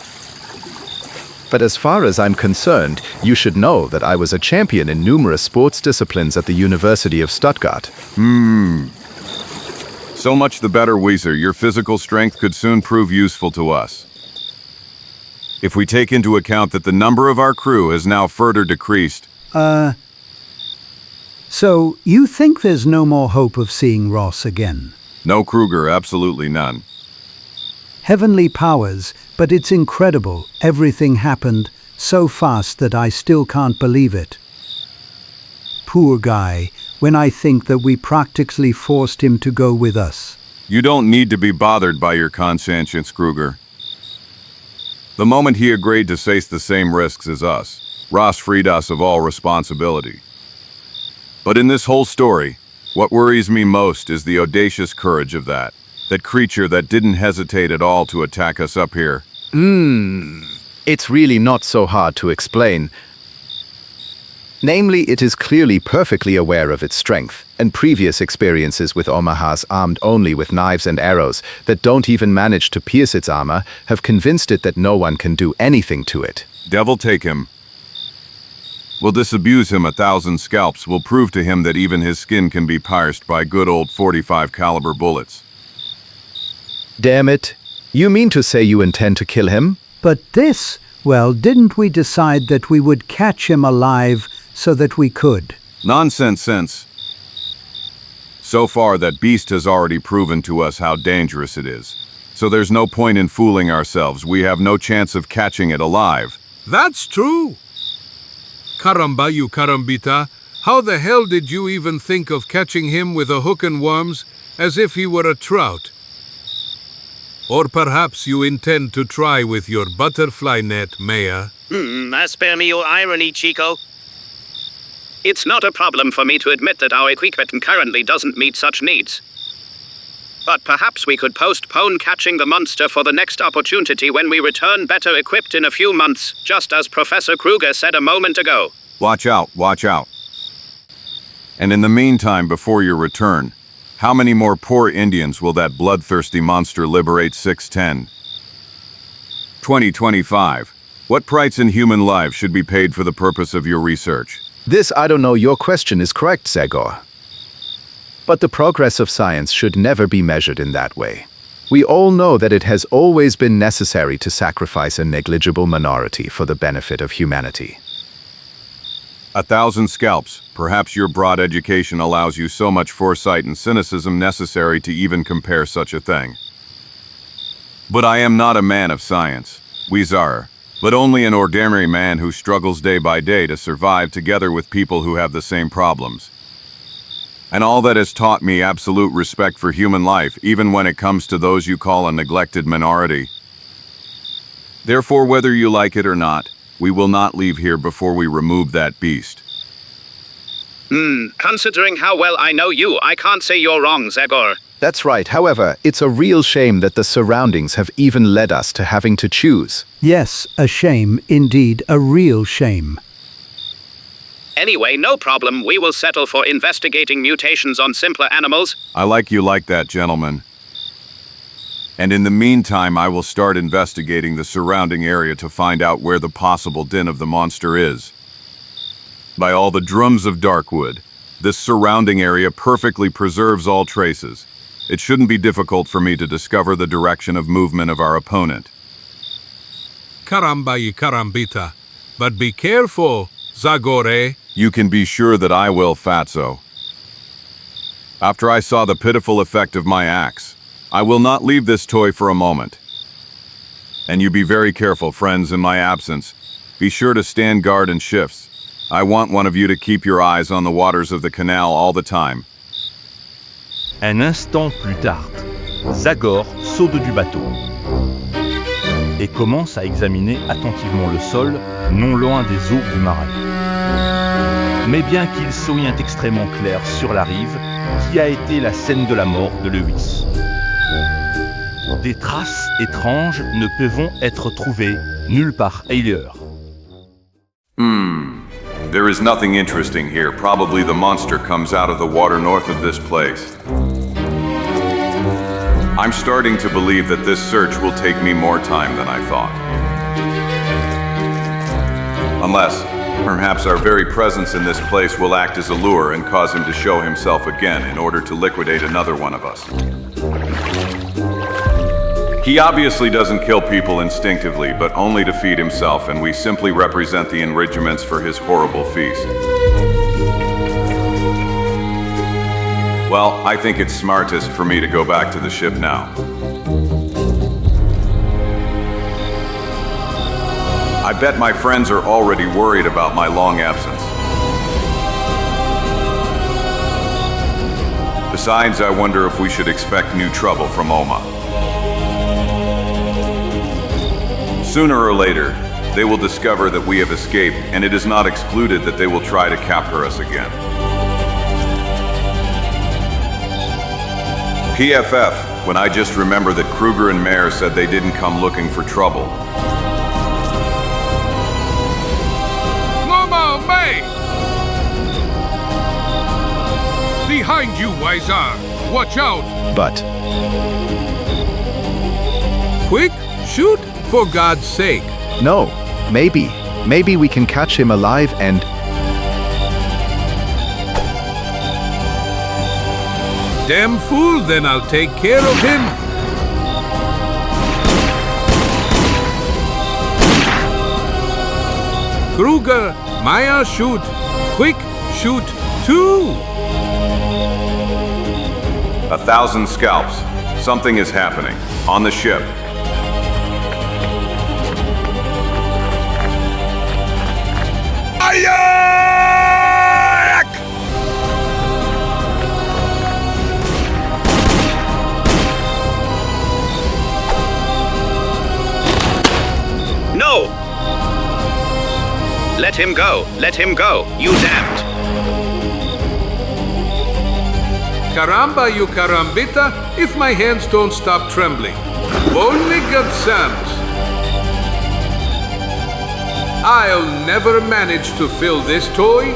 Speaker 8: But as far as I'm concerned, you should know that I was a champion in numerous sports disciplines at the University of Stuttgart.
Speaker 2: So much the better, Weiser. Your physical strength could soon prove useful to us. If we take into account that the number of our crew has now further decreased.
Speaker 3: So you think there's no more hope of seeing Ross again?
Speaker 2: No, Kruger, absolutely none.
Speaker 3: Heavenly powers, but it's incredible. Everything happened so fast that I still can't believe it. Poor guy, when I think that we practically forced him to go with us.
Speaker 2: You don't need to be bothered by your conscience, Kruger. The moment he agreed to face the same risks as us, Ross freed us of all responsibility. But in this whole story, what worries me most is the audacious courage of that creature that didn't hesitate at all to attack us up here.
Speaker 8: It's really not so hard to explain. Namely, it is clearly perfectly aware of its strength, and previous experiences with Omahas armed only with knives and arrows that don't even manage to pierce its armor have convinced it that no one can do anything to it.
Speaker 2: Devil take him. We'll disabuse him 1,000 scalps. We'll prove to him that even his skin can be pierced by good old .45 caliber bullets.
Speaker 8: Damn it. You mean to say you intend to kill him?
Speaker 3: But this, well, didn't we decide that we would catch him alive so that we could?
Speaker 2: Nonsense sense. So far, that beast has already proven to us how dangerous it is. So there's no point in fooling ourselves. We have no chance of catching it alive.
Speaker 4: That's true. Caramba, you carambita. How the hell did you even think of catching him with a hook and worms as if he were a trout? Or perhaps you intend to try with your butterfly net, Mayor.
Speaker 10: Spare me your irony, Chico. It's not a problem for me to admit that our equipment currently doesn't meet such needs. But perhaps we could postpone catching the monster for the next opportunity when we return better equipped in a few months, just as Professor Kruger said a moment ago.
Speaker 2: Watch out, watch out. And in the meantime, before your return, how many more poor Indians will that bloodthirsty monster liberate? 610. 2025. What price in human lives should be paid for the purpose of your research?
Speaker 8: This, I don't know, your question is correct, Zagor. But the progress of science should never be measured in that way. We all know that it has always been necessary to sacrifice a negligible minority for the benefit of humanity.
Speaker 2: 1,000 scalps. Perhaps your broad education allows you so much foresight and cynicism necessary to even compare such a thing. But I am not a man of science, Weezar, but only an ordinary man who struggles day by day to survive together with people who have the same problems. And all that has taught me absolute respect for human life, even when it comes to those you call a neglected minority. Therefore, whether you like it or not, we will not leave here before we remove that beast.
Speaker 10: Considering how well I know you, I can't say you're wrong, Zagor.
Speaker 8: That's right. However, it's a real shame that the surroundings have even led us to having to choose.
Speaker 3: Yes, a shame, indeed, a real shame.
Speaker 10: Anyway, no problem. We will settle for investigating mutations on simpler animals.
Speaker 2: I like you like that, gentlemen. And in the meantime, I will start investigating the surrounding area to find out where the possible den of the monster is. By all the drums of Darkwood, this surrounding area perfectly preserves all traces. It shouldn't be difficult for me to discover the direction of movement of our opponent.
Speaker 4: Caramba y carambita. But be careful, Zagor.
Speaker 2: You can be sure that I will, Fatso. After I saw the pitiful effect of my axe, I will not leave this toy for a moment. And you be very careful, friends, in my absence. Be sure to stand guard in shifts. I want one of you to keep your eyes on the waters of the canal all the time.
Speaker 1: Un instant plus tard, Zagor saute du bateau et commence à examiner attentivement le sol non loin des eaux du marais. Mais bien qu'il soit extrêmement clair sur la rive, qui a été la scène de la mort de Lewis. Des traces étranges ne peuvent être trouvées nulle part ailleurs.
Speaker 2: There is nothing interesting here. Probably the monster comes out of the water north of this place. I'm starting to believe that this search will take me more time than I thought. Unless, perhaps our very presence in this place will act as a lure and cause him to show himself again in order to liquidate another one of us. He obviously doesn't kill people instinctively, but only to feed himself, and we simply represent the enrichments for his horrible feast. Well, I think it's smartest for me to go back to the ship now. I bet my friends are already worried about my long absence. The Besides, I wonder if we should expect new trouble from Oma. Sooner or later, they will discover that we have escaped, and it is not excluded that they will try to capture us again. PFF, when I just remember that Kruger and Mayer said they didn't come looking for trouble.
Speaker 4: Mama, May! Behind you, Wizar! Watch out!
Speaker 8: But
Speaker 4: Quick, shoot, for God's sake.
Speaker 8: no, maybe we can catch him alive and...
Speaker 4: Damn fool, then I'll take care of him. Kruger, Maya, shoot. Quick, shoot, too.
Speaker 2: 1,000 scalps. Something is happening. On the ship.
Speaker 10: No! Let him go! Let him go! You damned!
Speaker 4: Caramba, you carambita, if my hands don't stop trembling. Only God Sam's. I'll never manage to fill this toy.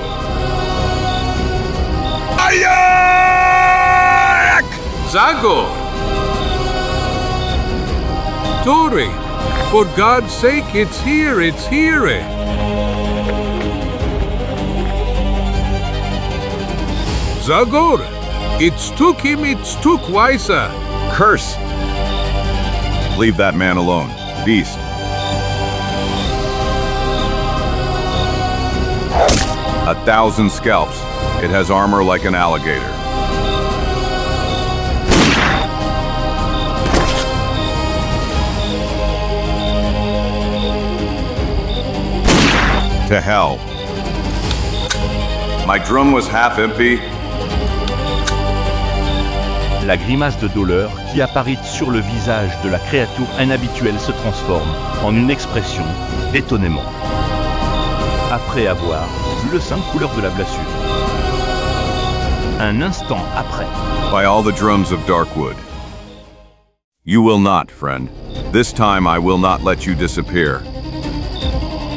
Speaker 4: Zagor! Tori, for God's sake, it's here, it's here. Zagor, it's took him, it's took Wisa.
Speaker 2: Curse! Leave that man alone. Beast. A 1,000 scalps. It has armor like an alligator. To hell. My drum was half empty.
Speaker 1: La grimace de douleur qui apparaît sur le visage de la créature inhabituelle se transforme en une expression d'étonnement. Après avoir vu le sang couleur de la blessure. Un instant après.
Speaker 2: By all the drums of Darkwood. You will not, friend. This time I will not let you disappear.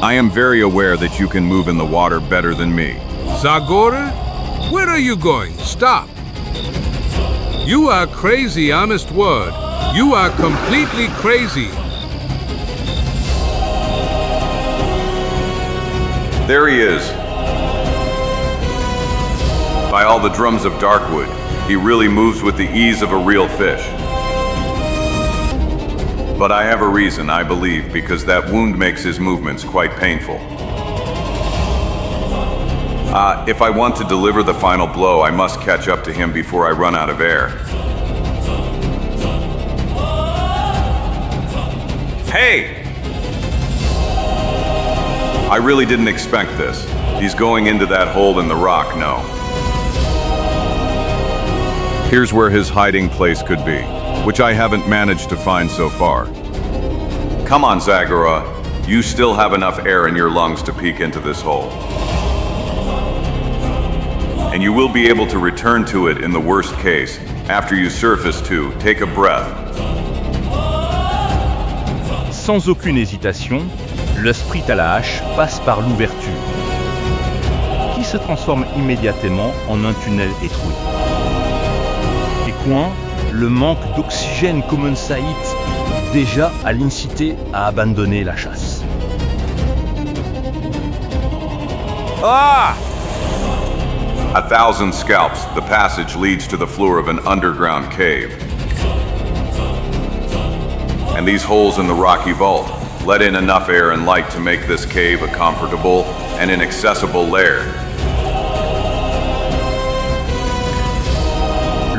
Speaker 2: I am very aware that you can move in the water better than me.
Speaker 4: Zagor, where are you going? Stop. You are crazy, honest word. You are completely crazy.
Speaker 2: There he is. By all the drums of Darkwood, he really moves with the ease of a real fish. But I have a reason, I believe, because that wound makes his movements quite painful. If I want to deliver the final blow, I must catch up to him before I run out of air. Hey! I really didn't expect this. He's going into that hole in the rock, no. Here's where his hiding place could be, which I haven't managed to find so far. Come on, Zagor. You still have enough air in your lungs to peek into this hole. And you will be able to return to it in the worst case. After you surface too, take a breath.
Speaker 1: Sans aucune hésitation, le sprite à la hache passe par l'ouverture, qui se transforme immédiatement en un tunnel étroit. Et coin, le manque d'oxygène commence déjà à l'inciter à abandonner la chasse.
Speaker 2: Ah! 1,000 scalps, the passage leads to the floor of an underground cave. And these holes in the rocky vault let in enough air and light to make this cave a comfortable and inaccessible lair.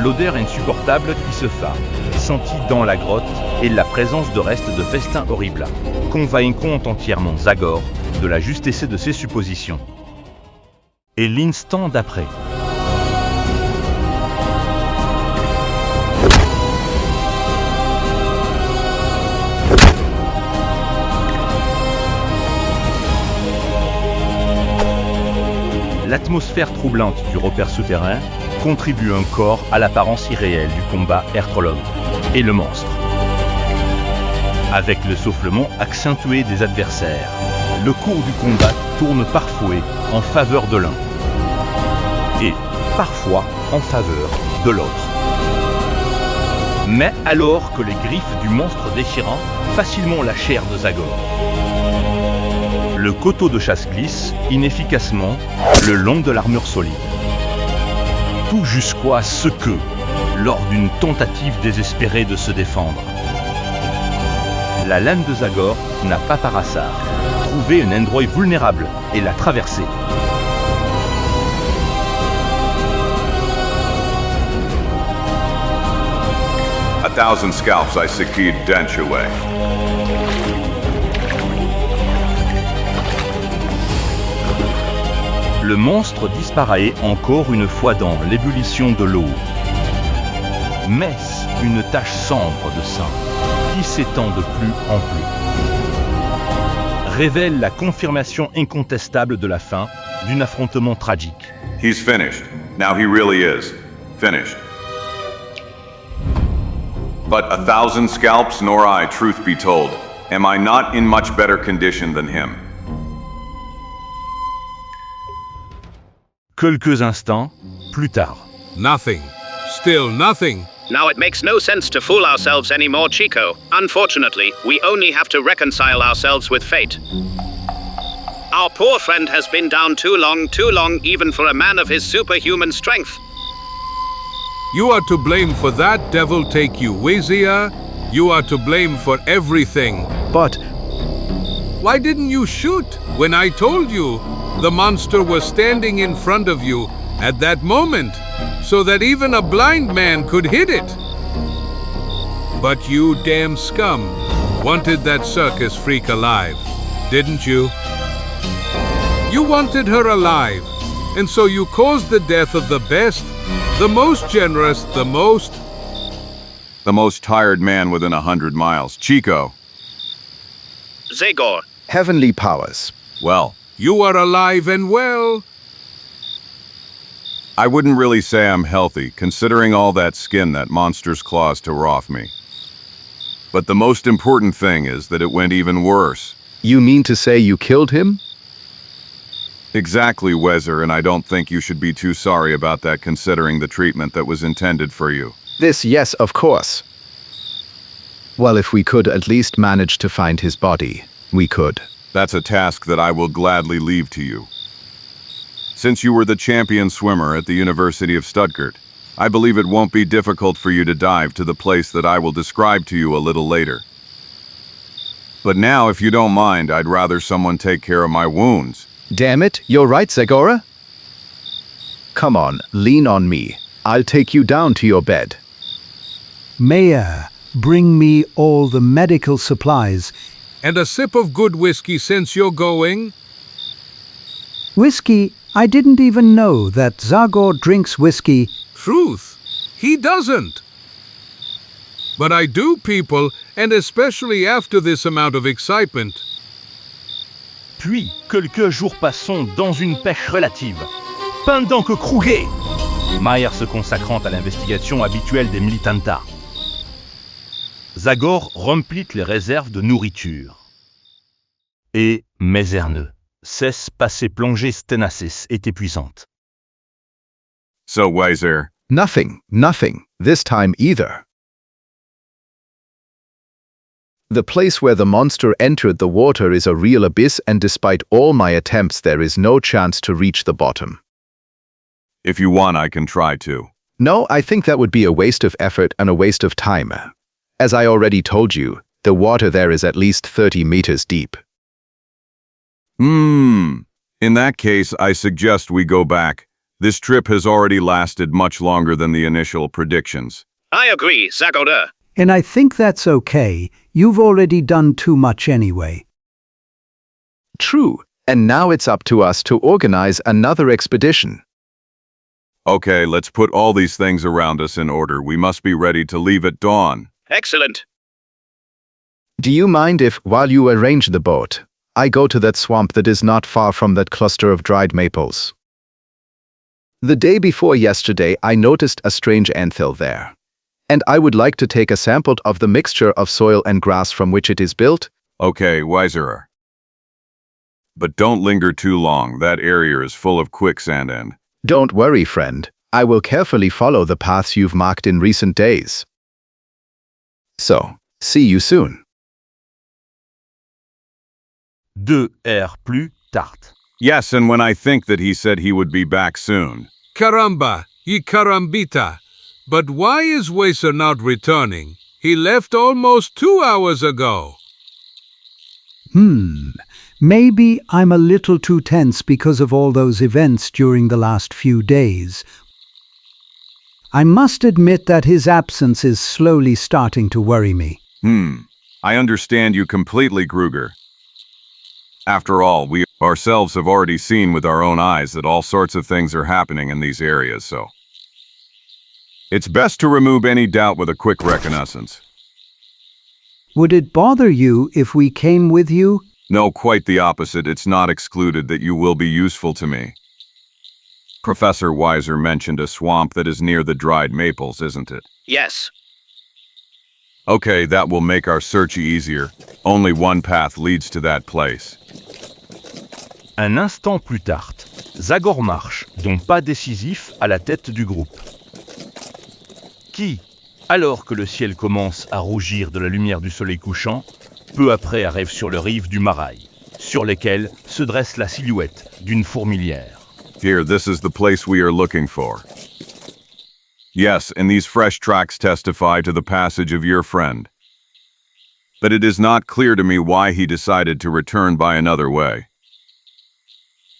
Speaker 1: L'odeur insupportable qui se fait, sentie dans la grotte, et la présence de restes de festins horribles, convaincront entièrement Zagor de la justesse de ses suppositions. Et l'instant d'après. L'atmosphère troublante du repère souterrain contribue encore à l'apparence irréelle du combat entre l'homme et le monstre. Avec le soufflement accentué des adversaires, le cours du combat tourne parfois en faveur de l'un et parfois en faveur de l'autre. Mais alors que les griffes du monstre déchirant facilement la chair de Zagor, le couteau de chasse glisse inefficacement le long de l'armure solide. Tout jusqu'à ce que, lors d'une tentative désespérée de se défendre, la lame de Zagor n'a pas par hasard trouvé un endroit vulnérable et l'a traversé.
Speaker 2: A 1,000 scalps I secured dent away.
Speaker 1: Le monstre disparaît encore une fois dans l'ébullition de l'eau. Mais une tache sombre de sang, qui s'étend de plus en plus, révèle la confirmation incontestable de la fin d'un affrontement tragique.
Speaker 2: He's finished. Now he really is. Finished. But 1,000 scalps, nor I, truth be told, am I not in much better condition than him?
Speaker 1: Quelques instants plus tard.
Speaker 4: Nothing. Still nothing.
Speaker 10: Now it makes no sense to fool ourselves anymore, Chico. Unfortunately, we only have to reconcile ourselves with fate. Our poor friend has been down too long even for a man of his superhuman strength.
Speaker 4: You are to blame for that, devil take you, Wizia. You are to blame for everything.
Speaker 8: But
Speaker 4: why didn't you shoot when I told you the monster was standing in front of you at that moment, so that even a blind man could hit it? But you damn scum wanted that circus freak alive, didn't you? You wanted her alive, and so you caused the death of the best, the most generous, the most
Speaker 2: tired man within 100 miles. Chico.
Speaker 10: Zagor.
Speaker 8: heavenly powers.
Speaker 2: Well,
Speaker 4: you are alive and well.
Speaker 2: I wouldn't really say I'm healthy, considering all that skin that monster's claws tore off me. But the most important thing is that it went even worse.
Speaker 8: You mean to say you killed him?
Speaker 2: Exactly, Wezer, and I don't think you should be too sorry about that considering the treatment that was intended for you.
Speaker 8: This, yes, of course. Well, if we could at least manage to find his body, we could.
Speaker 2: That's a task that I will gladly leave to you. Since you were the champion swimmer at the University of Stuttgart, I believe it won't be difficult for you to dive to the place that I will describe to you a little later. But now, if you don't mind, I'd rather someone take care of my wounds.
Speaker 8: Damn it, you're right, Zagora. Come on, lean on me. I'll take you down to your bed.
Speaker 3: Mayor, bring me all the medical supplies.
Speaker 4: And a sip of good whiskey since you're going.
Speaker 3: Whiskey? I didn't even know that Zagor drinks whiskey.
Speaker 4: Truth, he doesn't. But I do, people, and especially after this amount of excitement.
Speaker 1: Puis, quelques jours passons dans une pêche relative, pendant que Kruger, Maher se consacrant à l'investigation habituelle des militanta. Zagor remplit les réserves de nourriture. Et Mézerneux cesse pas ses plongées ténaces et épuisantes.
Speaker 2: So, Wezer.
Speaker 8: Nothing, this time either. The place where the monster entered the water is a real abyss, and despite all my attempts, there is no chance to reach the bottom.
Speaker 2: If you want, I can try to.
Speaker 8: No, I think that would be a waste of effort and a waste of time. As I already told you, the water there is at least 30 meters deep.
Speaker 2: In that case, I suggest we go back. This trip has already lasted much longer than the initial predictions.
Speaker 10: I agree, Zagor.
Speaker 3: And I think that's okay. You've already done too much anyway.
Speaker 8: True, and now it's up to us to organize another expedition.
Speaker 2: Okay, let's put all these things around us in order. We must be ready to leave at dawn.
Speaker 10: Excellent.
Speaker 8: Do you mind if, while you arrange the boat, I go to that swamp that is not far from that cluster of dried maples? The day before yesterday, I noticed a strange anthill there. And I would like to take a sample of the mixture of soil and grass from which it is built.
Speaker 2: Okay, wiser. But don't linger too long, that area is full of quicksand and...
Speaker 8: Don't worry, friend. I will carefully follow the paths you've marked in recent days. So, see you soon.
Speaker 1: 2 heures plus tard.
Speaker 2: Yes, and when I think that he said he would be back soon.
Speaker 4: Caramba, y carambita. But why is Wacer not returning? He left almost 2 hours ago.
Speaker 3: Maybe I'm a little too tense because of all those events during the last few days. I must admit that his absence is slowly starting to worry me.
Speaker 2: I understand you completely, Kruger. After all, we ourselves have already seen with our own eyes that all sorts of things are happening in these areas, so... It's best to remove any doubt with a quick reconnaissance.
Speaker 3: Would it bother you if we came with you?
Speaker 2: No, quite the opposite. It's not excluded that you will be useful to me. Professor Weiser mentioned a swamp that is near the dried maples, isn't it?
Speaker 10: Yes.
Speaker 2: Okay, that will make our search easier. Only one path leads to that place.
Speaker 1: Un instant plus tard, Zagor marche, donc pas décisif, à la tête du groupe. Qui, alors que le ciel commence à rougir de la lumière du soleil couchant, peu après arrive sur le rive du marais, sur lesquels se dresse la silhouette d'une fourmilière.
Speaker 2: Here, this is the place we are looking for. Yes, and these fresh tracks testify to the passage of your friend. But it is not clear to me why he decided to return by another way.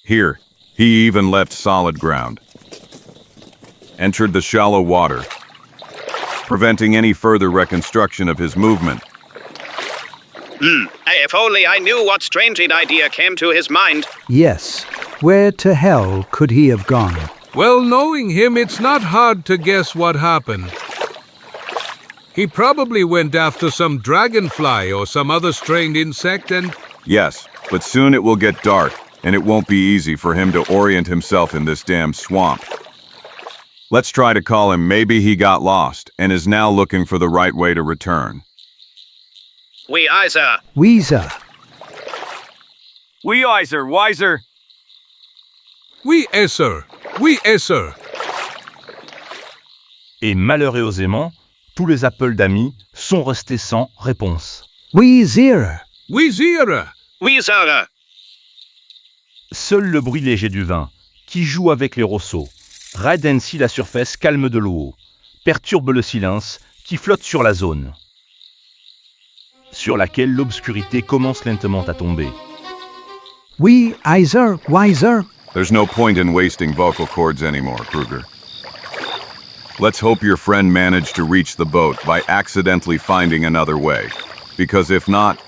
Speaker 2: Here, he even left solid ground, entered the shallow water, preventing any further reconstruction of his movement.
Speaker 10: If only I knew what strange idea came to his mind.
Speaker 3: Yes. Where to hell could he have gone?
Speaker 4: Well, knowing him, it's not hard to guess what happened. He probably went after some dragonfly or some other strange insect and...
Speaker 2: Yes, but soon it will get dark, and it won't be easy for him to orient himself in this damn swamp. Let's try to call him. Maybe he got lost and is now looking for the right way to return.
Speaker 10: We Weiser.
Speaker 3: Weezer.
Speaker 6: We Weiser, Weiser.
Speaker 4: We Esser. We Esser.
Speaker 1: Et malheureusement, tous les appels d'amis sont restés sans réponse.
Speaker 3: Weezer.
Speaker 4: Weezer.
Speaker 10: Weezer.
Speaker 1: Seul le bruit léger du vin, qui joue avec les rosseaux, raide ainsi la surface calme de l'eau, perturbe le silence qui flotte sur la zone, sur laquelle l'obscurité commence lentement à tomber.
Speaker 3: We Weiser, Weiser.
Speaker 2: There's no point in wasting vocal cords anymore, Kruger. Let's hope your friend managed to reach the boat by accidentally finding another way. Because if not,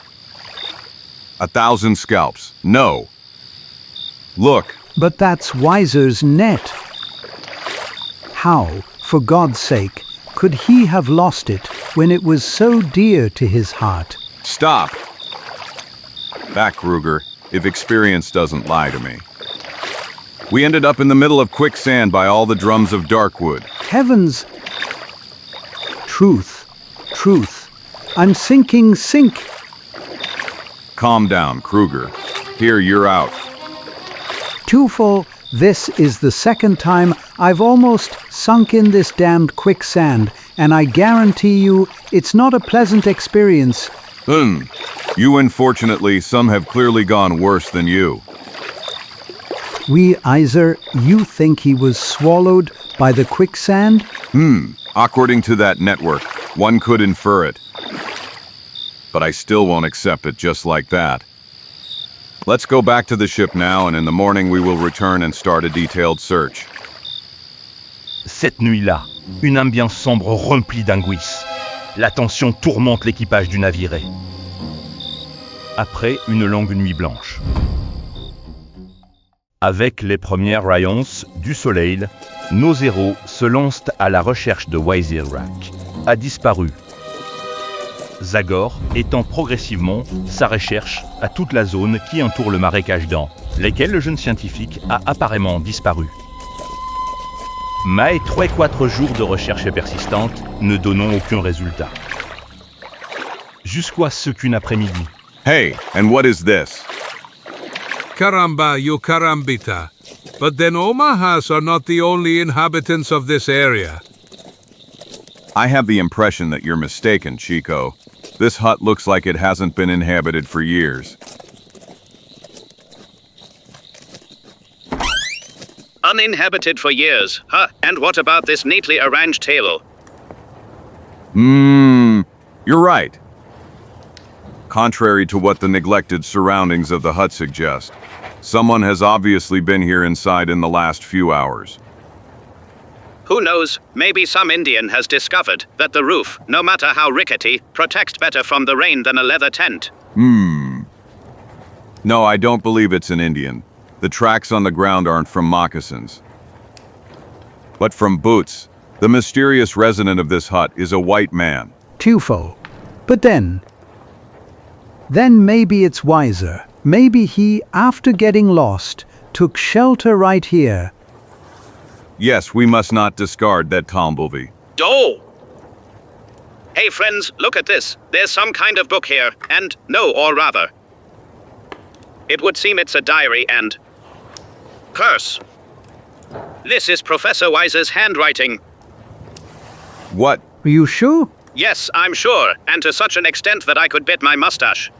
Speaker 2: 1,000 scalps. No. Look.
Speaker 3: But that's Weiser's net. How, for God's sake, could he have lost it when it was so dear to his heart?
Speaker 2: Stop. Back, Kruger, if experience doesn't lie to me. We ended up in the middle of quicksand by all the drums of Darkwood.
Speaker 3: Heavens! Truth, truth. I'm sinking, sink.
Speaker 2: Calm down, Kruger. Here, you're out.
Speaker 3: Twofold, this is the second time I've almost sunk in this damned quicksand, and I guarantee you it's not a pleasant experience.
Speaker 2: You unfortunately, some have clearly gone worse than you.
Speaker 3: We Weiser, you think he was swallowed by the quicksand?
Speaker 2: According to that network, one could infer it. But I still won't accept it just like that. Let's go back to the ship now, and in the morning we will return and start a detailed search.
Speaker 1: Cette nuit-là, une ambiance sombre remplie d'angoisse. La tension tourmente l'équipage du navire. Après une longue nuit blanche. Avec les premières rayons du soleil, nos héros se lancent à la recherche de Weiser-Rack, a disparu. Zagor étend progressivement sa recherche à toute la zone qui entoure le marécage dans lesquels le jeune scientifique a apparemment disparu. Mais 3 et 4 jours de recherche persistante ne donnant aucun résultat. Jusqu'à ce qu'une après-midi.
Speaker 2: Hey, and what is this?
Speaker 4: Caramba, you carambita. But then Omahas are not the only inhabitants of this area.
Speaker 2: I have the impression that you're mistaken, Chico. This hut looks like it hasn't been inhabited for years.
Speaker 10: Uninhabited for years, huh? And what about this neatly arranged table?
Speaker 2: You're right. Contrary to what the neglected surroundings of the hut suggest, someone has obviously been here inside in the last few hours.
Speaker 10: Who knows, maybe some Indian has discovered that the roof, no matter how rickety, protects better from the rain than a leather tent.
Speaker 2: No, I don't believe it's an Indian. The tracks on the ground aren't from moccasins, but from boots. The mysterious resident of this hut is a white man.
Speaker 3: Twofold. But then maybe it's wiser. Maybe he, after getting lost, took shelter right here.
Speaker 2: Yes, we must not discard that tombolvie.
Speaker 10: Oh! Hey friends, look at this. There's some kind of book here, and no, or rather, it would seem it's a diary and curse. This is Professor Wise's handwriting.
Speaker 2: What?
Speaker 3: Are you sure?
Speaker 10: Yes, I'm sure, and to such an extent that I could bit my mustache.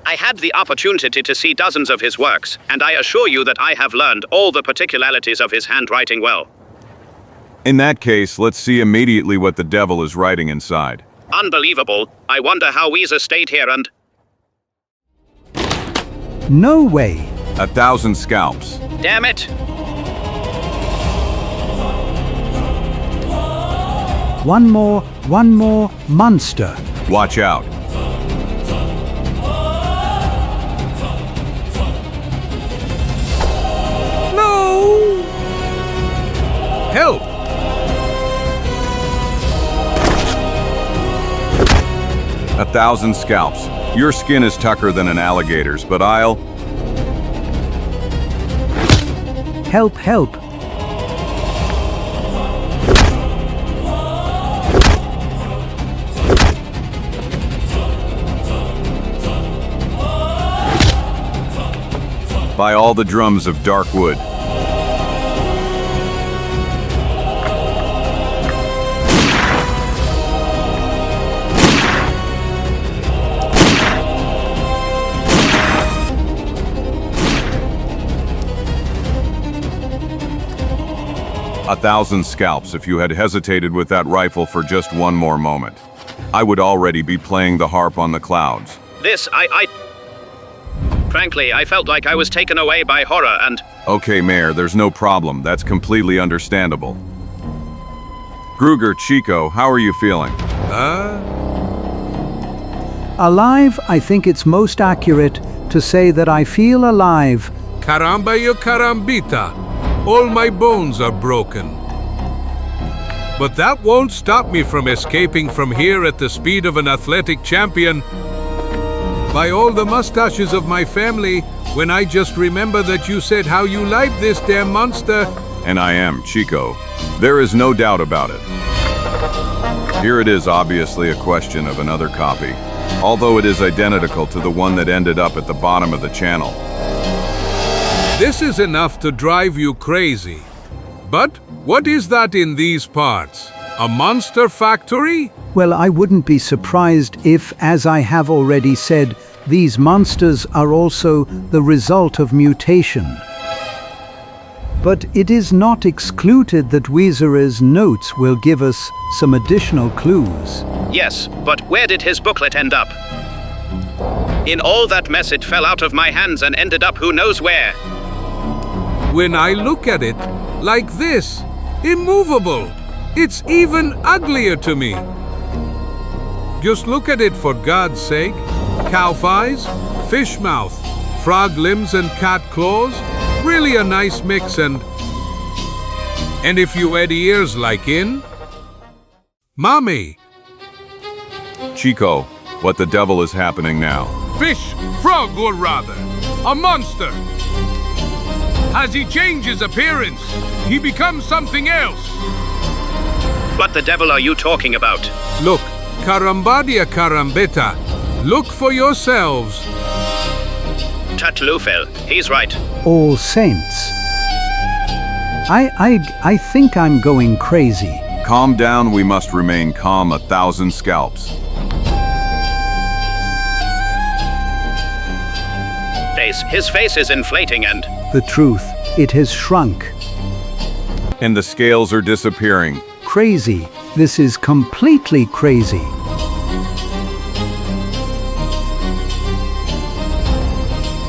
Speaker 10: I had the opportunity to see dozens of his works, and I assure you that I have learned all the particularities of his handwriting well.
Speaker 2: In that case, let's see immediately what the devil is writing inside.
Speaker 10: Unbelievable. I wonder how Weezer stayed here and...
Speaker 3: No way.
Speaker 2: 1,000 scalps.
Speaker 10: Damn it!
Speaker 3: One more monster.
Speaker 2: Watch out.
Speaker 4: No! Help!
Speaker 2: A 1,000 scalps. Your skin is tucker than an alligator's, but I'll...
Speaker 3: Help, help.
Speaker 2: By all the drums of dark wood. A 1,000 scalps if you had hesitated with that rifle for just one more moment. I would already be playing the harp on the clouds.
Speaker 10: This, Frankly, I felt like I was taken away by horror and...
Speaker 2: Okay, Mayor, there's no problem. That's completely understandable. Gruger, Chico, how are you feeling?
Speaker 3: Alive, I think it's most accurate to say that I feel alive.
Speaker 4: Caramba, you carambita. All my bones are broken. But that won't stop me from escaping from here at the speed of an athletic champion. By all the mustaches of my family, when I just remember that you said how you liked this damn monster.
Speaker 2: And I am, Chico. There is no doubt about it. Here it is, obviously a question of another copy, although it is identical to the one that ended up at the bottom of the channel.
Speaker 4: This is enough to drive you crazy. But what is that in these parts? A monster factory?
Speaker 3: Well, I wouldn't be surprised if, as I have already said, these monsters are also the result of mutation. But it is not excluded that Weezer's notes will give us some additional clues.
Speaker 10: Yes, but where did his booklet end up? In all that mess, it fell out of my hands and ended up who knows where.
Speaker 4: When I look at it, like this, immovable, it's even uglier to me. Just look at it for God's sake. Cow eyes, fish mouth, frog limbs and cat claws. Really a nice mix and if you had ears like in... Mommy!
Speaker 2: Chico, what the devil is happening now?
Speaker 4: Fish, frog or rather, a monster! As he changes appearance, he becomes something else.
Speaker 10: What the devil are you talking about?
Speaker 4: Look, Karambadia Karambeta, look for yourselves.
Speaker 10: Tut Lufel, he's right.
Speaker 3: All saints. I think I'm going crazy.
Speaker 2: Calm down, we must remain calm, 1,000 scalps.
Speaker 10: His face is inflating and...
Speaker 3: The truth, it has shrunk.
Speaker 2: And the scales are disappearing.
Speaker 3: Crazy. This is completely crazy.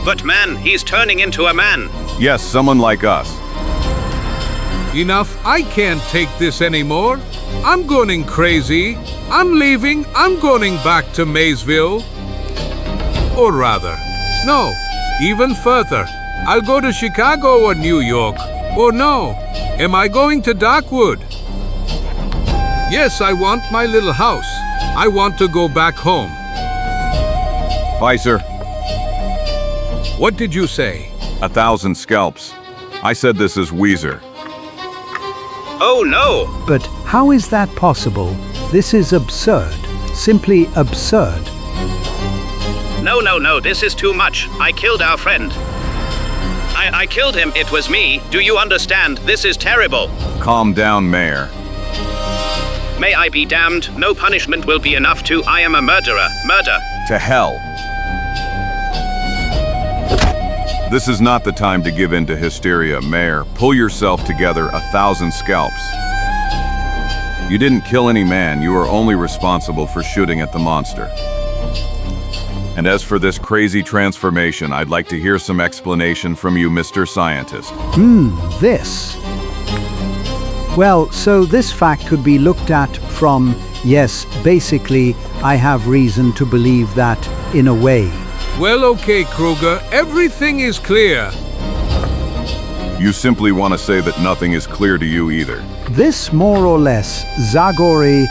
Speaker 10: But man, he's turning into a man.
Speaker 2: Yes, someone like us.
Speaker 4: Enough, I can't take this anymore. I'm going crazy. I'm leaving. I'm going back to Maysville. Or rather, no, even further. I'll go to Chicago or New York. Or no, am I going to Darkwood? Yes, I want my little house. I want to go back home.
Speaker 2: Bye, sir.
Speaker 4: What did you say?
Speaker 2: 1,000 scalps. I said this is Weezer.
Speaker 10: Oh no!
Speaker 3: But how is that possible? This is absurd. Simply absurd.
Speaker 10: No, this is too much. I killed our friend. I killed him, it was me. Do you understand? This is terrible.
Speaker 2: Calm down, Mayor.
Speaker 10: May I be damned, no punishment will be enough to... I am a murderer. Murder.
Speaker 2: To hell. This is not the time to give in to hysteria, Mayor. Pull yourself together, 1,000 scalps. You didn't kill any man, you are only responsible for shooting at the monster. And as for this crazy transformation, I'd like to hear some explanation from you, Mr. Scientist.
Speaker 3: This. Well, so this fact could be looked at from, yes, basically, I have reason to believe that in a way.
Speaker 4: Well, okay, Kruger, everything is clear.
Speaker 2: You simply want to say that nothing is clear to you either.
Speaker 3: This more or less, Zagor EN.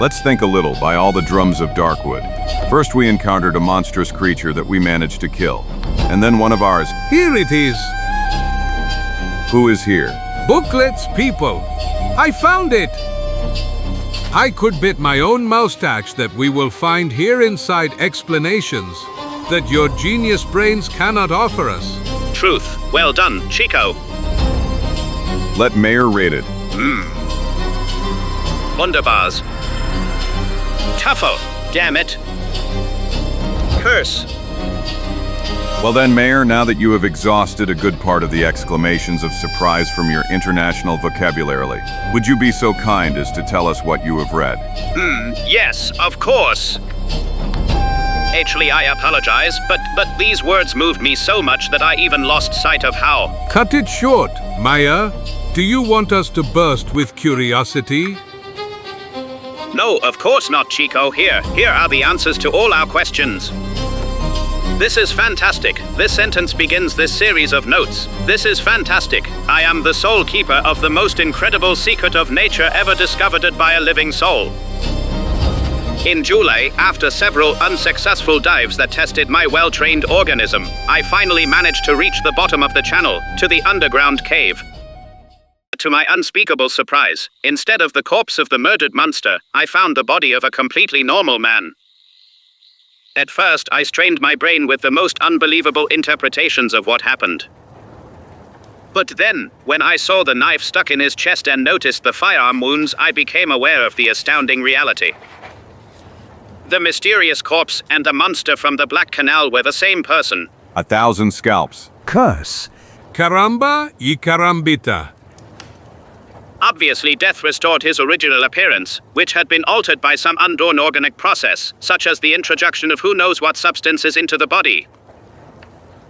Speaker 2: Let's think a little by all the drums of Darkwood. First we encountered a monstrous creature that we managed to kill. And then one of ours.
Speaker 4: Here it is.
Speaker 2: Who is here?
Speaker 4: Booklets, people. I found it. I could bet my own moustache that we will find here inside explanations that your genius brains cannot offer us.
Speaker 10: Truth. Well done, Chico.
Speaker 2: Let Mayor rate it.
Speaker 10: Wunderbars. Tougho. Damn it. Curse.
Speaker 2: Well then, Mayor, now that you have exhausted a good part of the exclamations of surprise from your international vocabulary, would you be so kind as to tell us what you have read?
Speaker 10: Yes, of course. Actually, I apologize, but these words moved me so much that I even lost sight of how.
Speaker 4: Cut it short, Maya. Do you want us to burst with curiosity?
Speaker 10: No, of course not, Chico. Here are the answers to all our questions. This is fantastic. This sentence begins this series of notes. This is fantastic. I am the sole keeper of the most incredible secret of nature ever discovered by a living soul. In July, after several unsuccessful dives that tested my well-trained organism, I finally managed to reach the bottom of the channel, to the underground cave. To my unspeakable surprise, instead of the corpse of the murdered monster, I found the body of a completely normal man. At first, I strained my brain with the most unbelievable interpretations of what happened. But then, when I saw the knife stuck in his chest and noticed the firearm wounds, I became aware of the astounding reality. The mysterious corpse and the monster from the Black Canal were the same person.
Speaker 2: 1,000 scalps.
Speaker 3: Curse.
Speaker 4: Caramba y carambita.
Speaker 10: Obviously, death restored his original appearance, which had been altered by some unknown organic process, such as the introduction of who knows what substances into the body.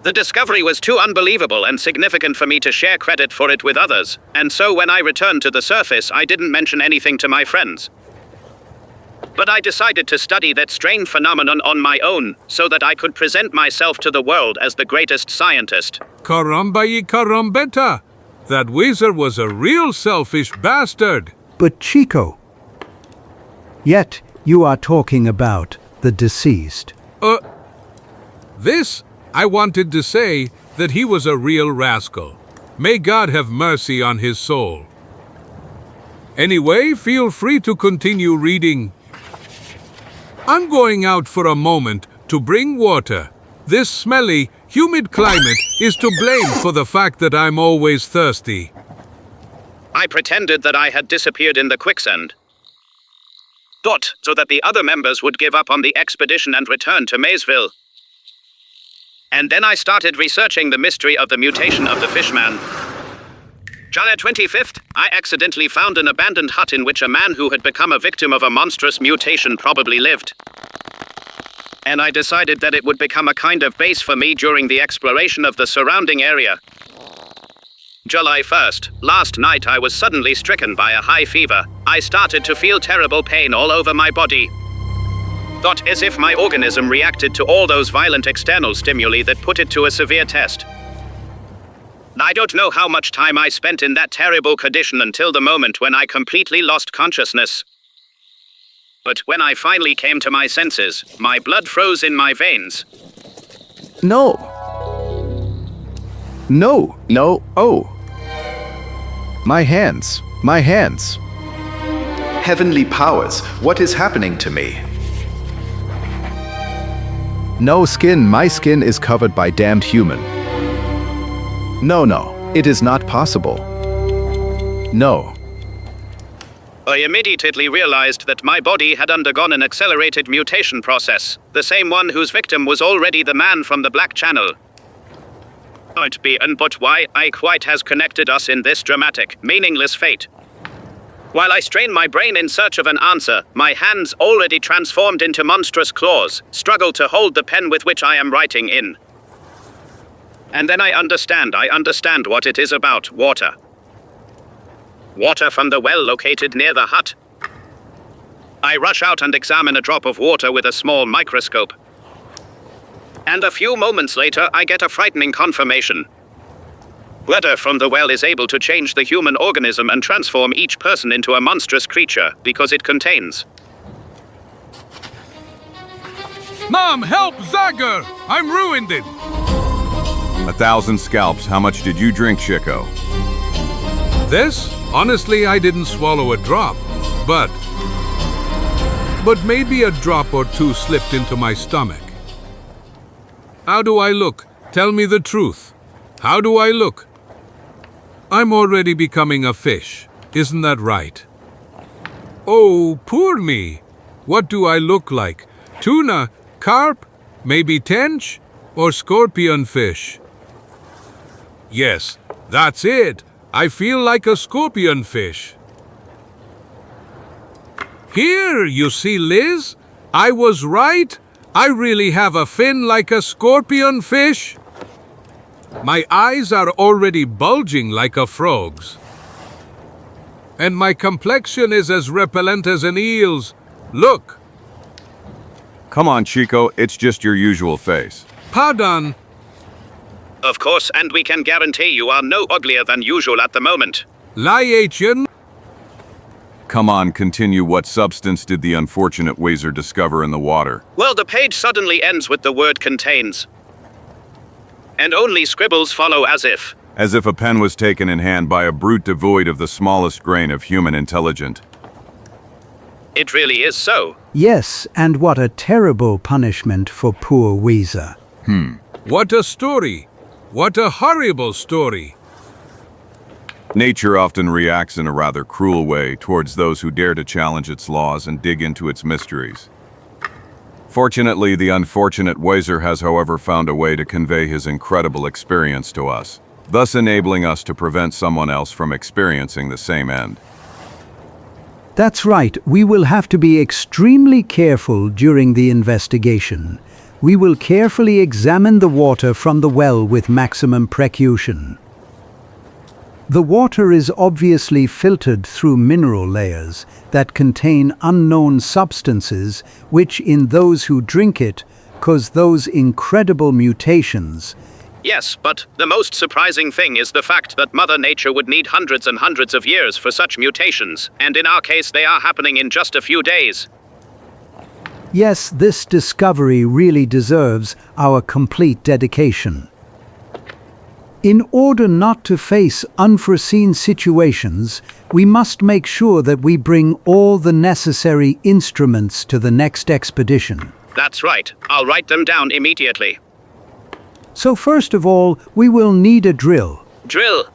Speaker 10: The discovery was too unbelievable and significant for me to share credit for it with others, and so when I returned to the surface, I didn't mention anything to my friends. But I decided to study that strange phenomenon on my own, so that I could present myself to the world as the greatest scientist.
Speaker 4: Caramba y carambeta! That Weezer was a real selfish bastard.
Speaker 3: But Chico, yet you are talking about the deceased.
Speaker 4: This, I wanted to say, that he was a real rascal. May God have mercy on his soul. Anyway, feel free to continue reading. I'm going out for a moment to bring water. This smelly, humid climate is to blame for the fact that I'm always thirsty.
Speaker 10: I pretended that I had disappeared in the quicksand. So that the other members would give up on the expedition and return to Maysville. And then I started researching the mystery of the mutation of the fishman. July 25th, I accidentally found an abandoned hut in which a man who had become a victim of a monstrous mutation probably lived. And I decided that it would become a kind of base for me during the exploration of the surrounding area. July 1st, last night I was suddenly stricken by a high fever. I started to feel terrible pain all over my body. Thought as if my organism reacted to all those violent external stimuli that put it to a severe test. I don't know how much time I spent in that terrible condition until the moment when I completely lost consciousness. But when I finally came to my senses, my blood froze in my veins.
Speaker 8: No. No, no, oh. My hands, my hands. Heavenly powers, what is happening to me? No skin, my skin is covered by damned human. No, no, it is not possible. No.
Speaker 10: I immediately realized that my body had undergone an accelerated mutation process, the same one whose victim was already the man from the Black Channel. Might be, and but why I quite has connected us in this dramatic, meaningless fate. While I strain my brain in search of an answer, my hands, already transformed into monstrous claws, struggle to hold the pen with which I am writing in. And then I understand what it is about, water. Water from the well located near the hut. I rush out and examine a drop of water with a small microscope. And a few moments later, I get a frightening confirmation. Water from the well is able to change the human organism and transform each person into a monstrous creature because it contains.
Speaker 4: Mom, help Zagor! I'm ruined it!
Speaker 2: 1,000 scalps. How much did you drink, Chico?
Speaker 4: This? Honestly, I didn't swallow a drop, but maybe a drop or two slipped into my stomach. How do I look? Tell me the truth. How do I look? I'm already becoming a fish. Isn't that right? Oh, poor me. What do I look like? Tuna? Carp? Maybe tench? Or scorpion fish? Yes, that's it. I feel like a scorpion fish. Here, you see, Liz? I was right. I really have a fin like a scorpion fish. My eyes are already bulging like a frog's. And my complexion is as repellent as an eel's. Look.
Speaker 2: Come on, Chico, it's just your usual face.
Speaker 4: Pardon.
Speaker 10: Of course, and we can guarantee you are no uglier than usual at the moment.
Speaker 4: Liation.
Speaker 2: Come on, continue. What substance did the unfortunate Wazer discover in the water?
Speaker 10: Well, the page suddenly ends with the word contains. And only scribbles follow as if.
Speaker 2: As if a pen was taken in hand by a brute devoid of the smallest grain of human intelligence.
Speaker 10: It really is so.
Speaker 3: Yes, and what a terrible punishment for poor Wazer.
Speaker 4: What a story. What a horrible story.
Speaker 2: Nature often reacts in a rather cruel way towards those who dare to challenge its laws and dig into its mysteries. Fortunately, the unfortunate Wazer has, however, found a way to convey his incredible experience to us, thus enabling us to prevent someone else from experiencing the same end.
Speaker 3: That's right, we will have to be extremely careful during the investigation. We will carefully examine the water from the well with maximum precaution. The water is obviously filtered through mineral layers that contain unknown substances which, in those who drink it, cause those incredible mutations.
Speaker 10: Yes, but the most surprising thing is the fact that Mother Nature would need hundreds and hundreds of years for such mutations, and in our case they are happening in just a few days.
Speaker 3: Yes, this discovery really deserves our complete dedication. In order not to face unforeseen situations, we must make sure that we bring all the necessary instruments to the next expedition.
Speaker 10: That's right. I'll write them down immediately.
Speaker 3: So first of all, we will need a drill.
Speaker 10: Drill.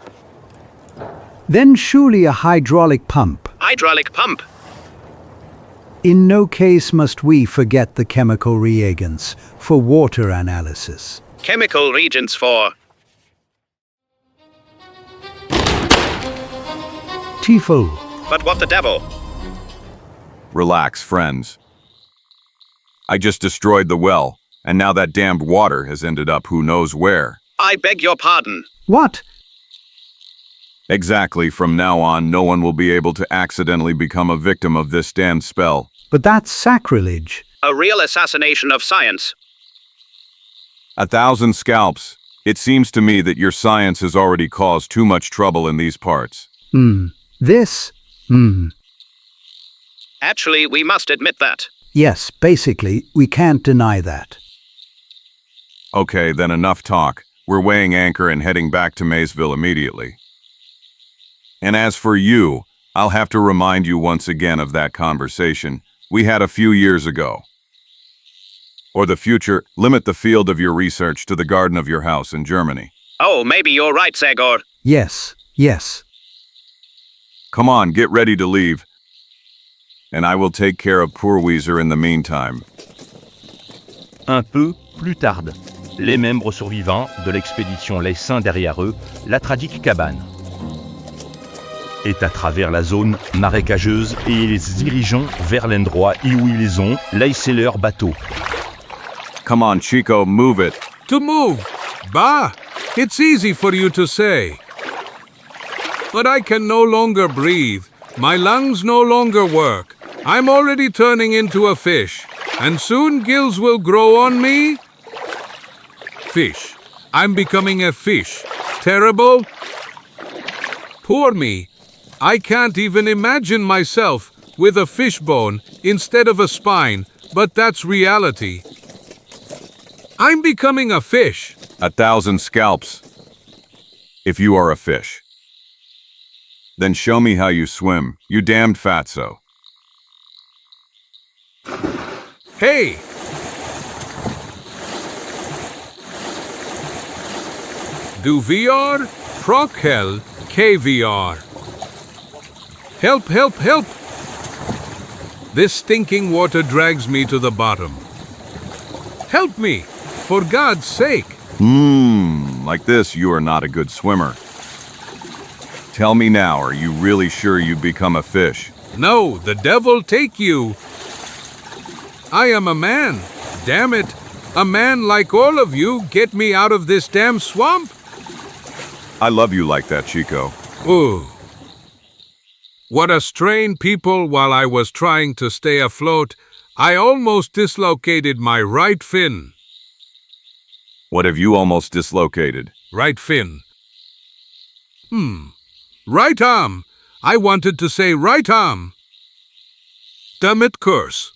Speaker 3: Then surely a hydraulic pump.
Speaker 10: Hydraulic pump.
Speaker 3: In no case must we forget the chemical reagents for water analysis.
Speaker 10: Chemical reagents for...
Speaker 3: Tifo.
Speaker 10: But what the devil?
Speaker 2: Relax, friends. I just destroyed the well, and now that damned water has ended up who knows where.
Speaker 10: I beg your pardon.
Speaker 3: What?
Speaker 2: Exactly, from now on, no one will be able to accidentally become a victim of this damned spell.
Speaker 3: But that's sacrilege.
Speaker 10: A real assassination of science.
Speaker 2: 1,000 scalps. It seems to me that your science has already caused too much trouble in these parts.
Speaker 10: Actually, we must admit that.
Speaker 3: Yes, basically, we can't deny that.
Speaker 2: Okay, then enough talk. We're weighing anchor and heading back to Maysville immediately. And as for you, I'll have to remind you once again of that conversation we had a few years ago. Or the future, limit the field of your research to the garden of your house in Germany.
Speaker 10: Oh, maybe you're right, Zagor.
Speaker 3: Yes.
Speaker 2: Come on, get ready to leave. And I will take care of poor Weezer in the meantime.
Speaker 1: Un peu plus tard, les membres survivants de l'expédition laissant derrière eux la tragique cabane. Et à travers la zone marécageuse et les dirigeons vers l'endroit où ils ont laissé leur bateau.
Speaker 2: Come on, Chico, move it.
Speaker 4: To move? Bah! It's easy for you to say. But I can no longer breathe. My lungs no longer work. I'm already turning into a fish. And soon gills will grow on me? Fish. I'm becoming a fish. Terrible? Poor me. I can't even imagine myself with a fishbone instead of a spine, but that's reality. I'm becoming a fish.
Speaker 2: 1,000 scalps. If you are a fish. Then show me how you swim, you damned fatso.
Speaker 4: Hey! Du VR, Prokhel, KVR. Help, help, help! This stinking water drags me to the bottom. Help me, for God's sake!
Speaker 2: Like this, you are not a good swimmer. Tell me now, are you really sure you've become a fish?
Speaker 4: No, the devil take you. I am a man. Damn it. A man like all of you, get me out of this damn swamp.
Speaker 2: I love you like that, Chico.
Speaker 4: Ooh. What a strain, people. While I was trying to stay afloat, I almost dislocated my right fin.
Speaker 2: What have you almost dislocated?
Speaker 4: Right fin. Right arm. I wanted to say right arm. Damn it, curse.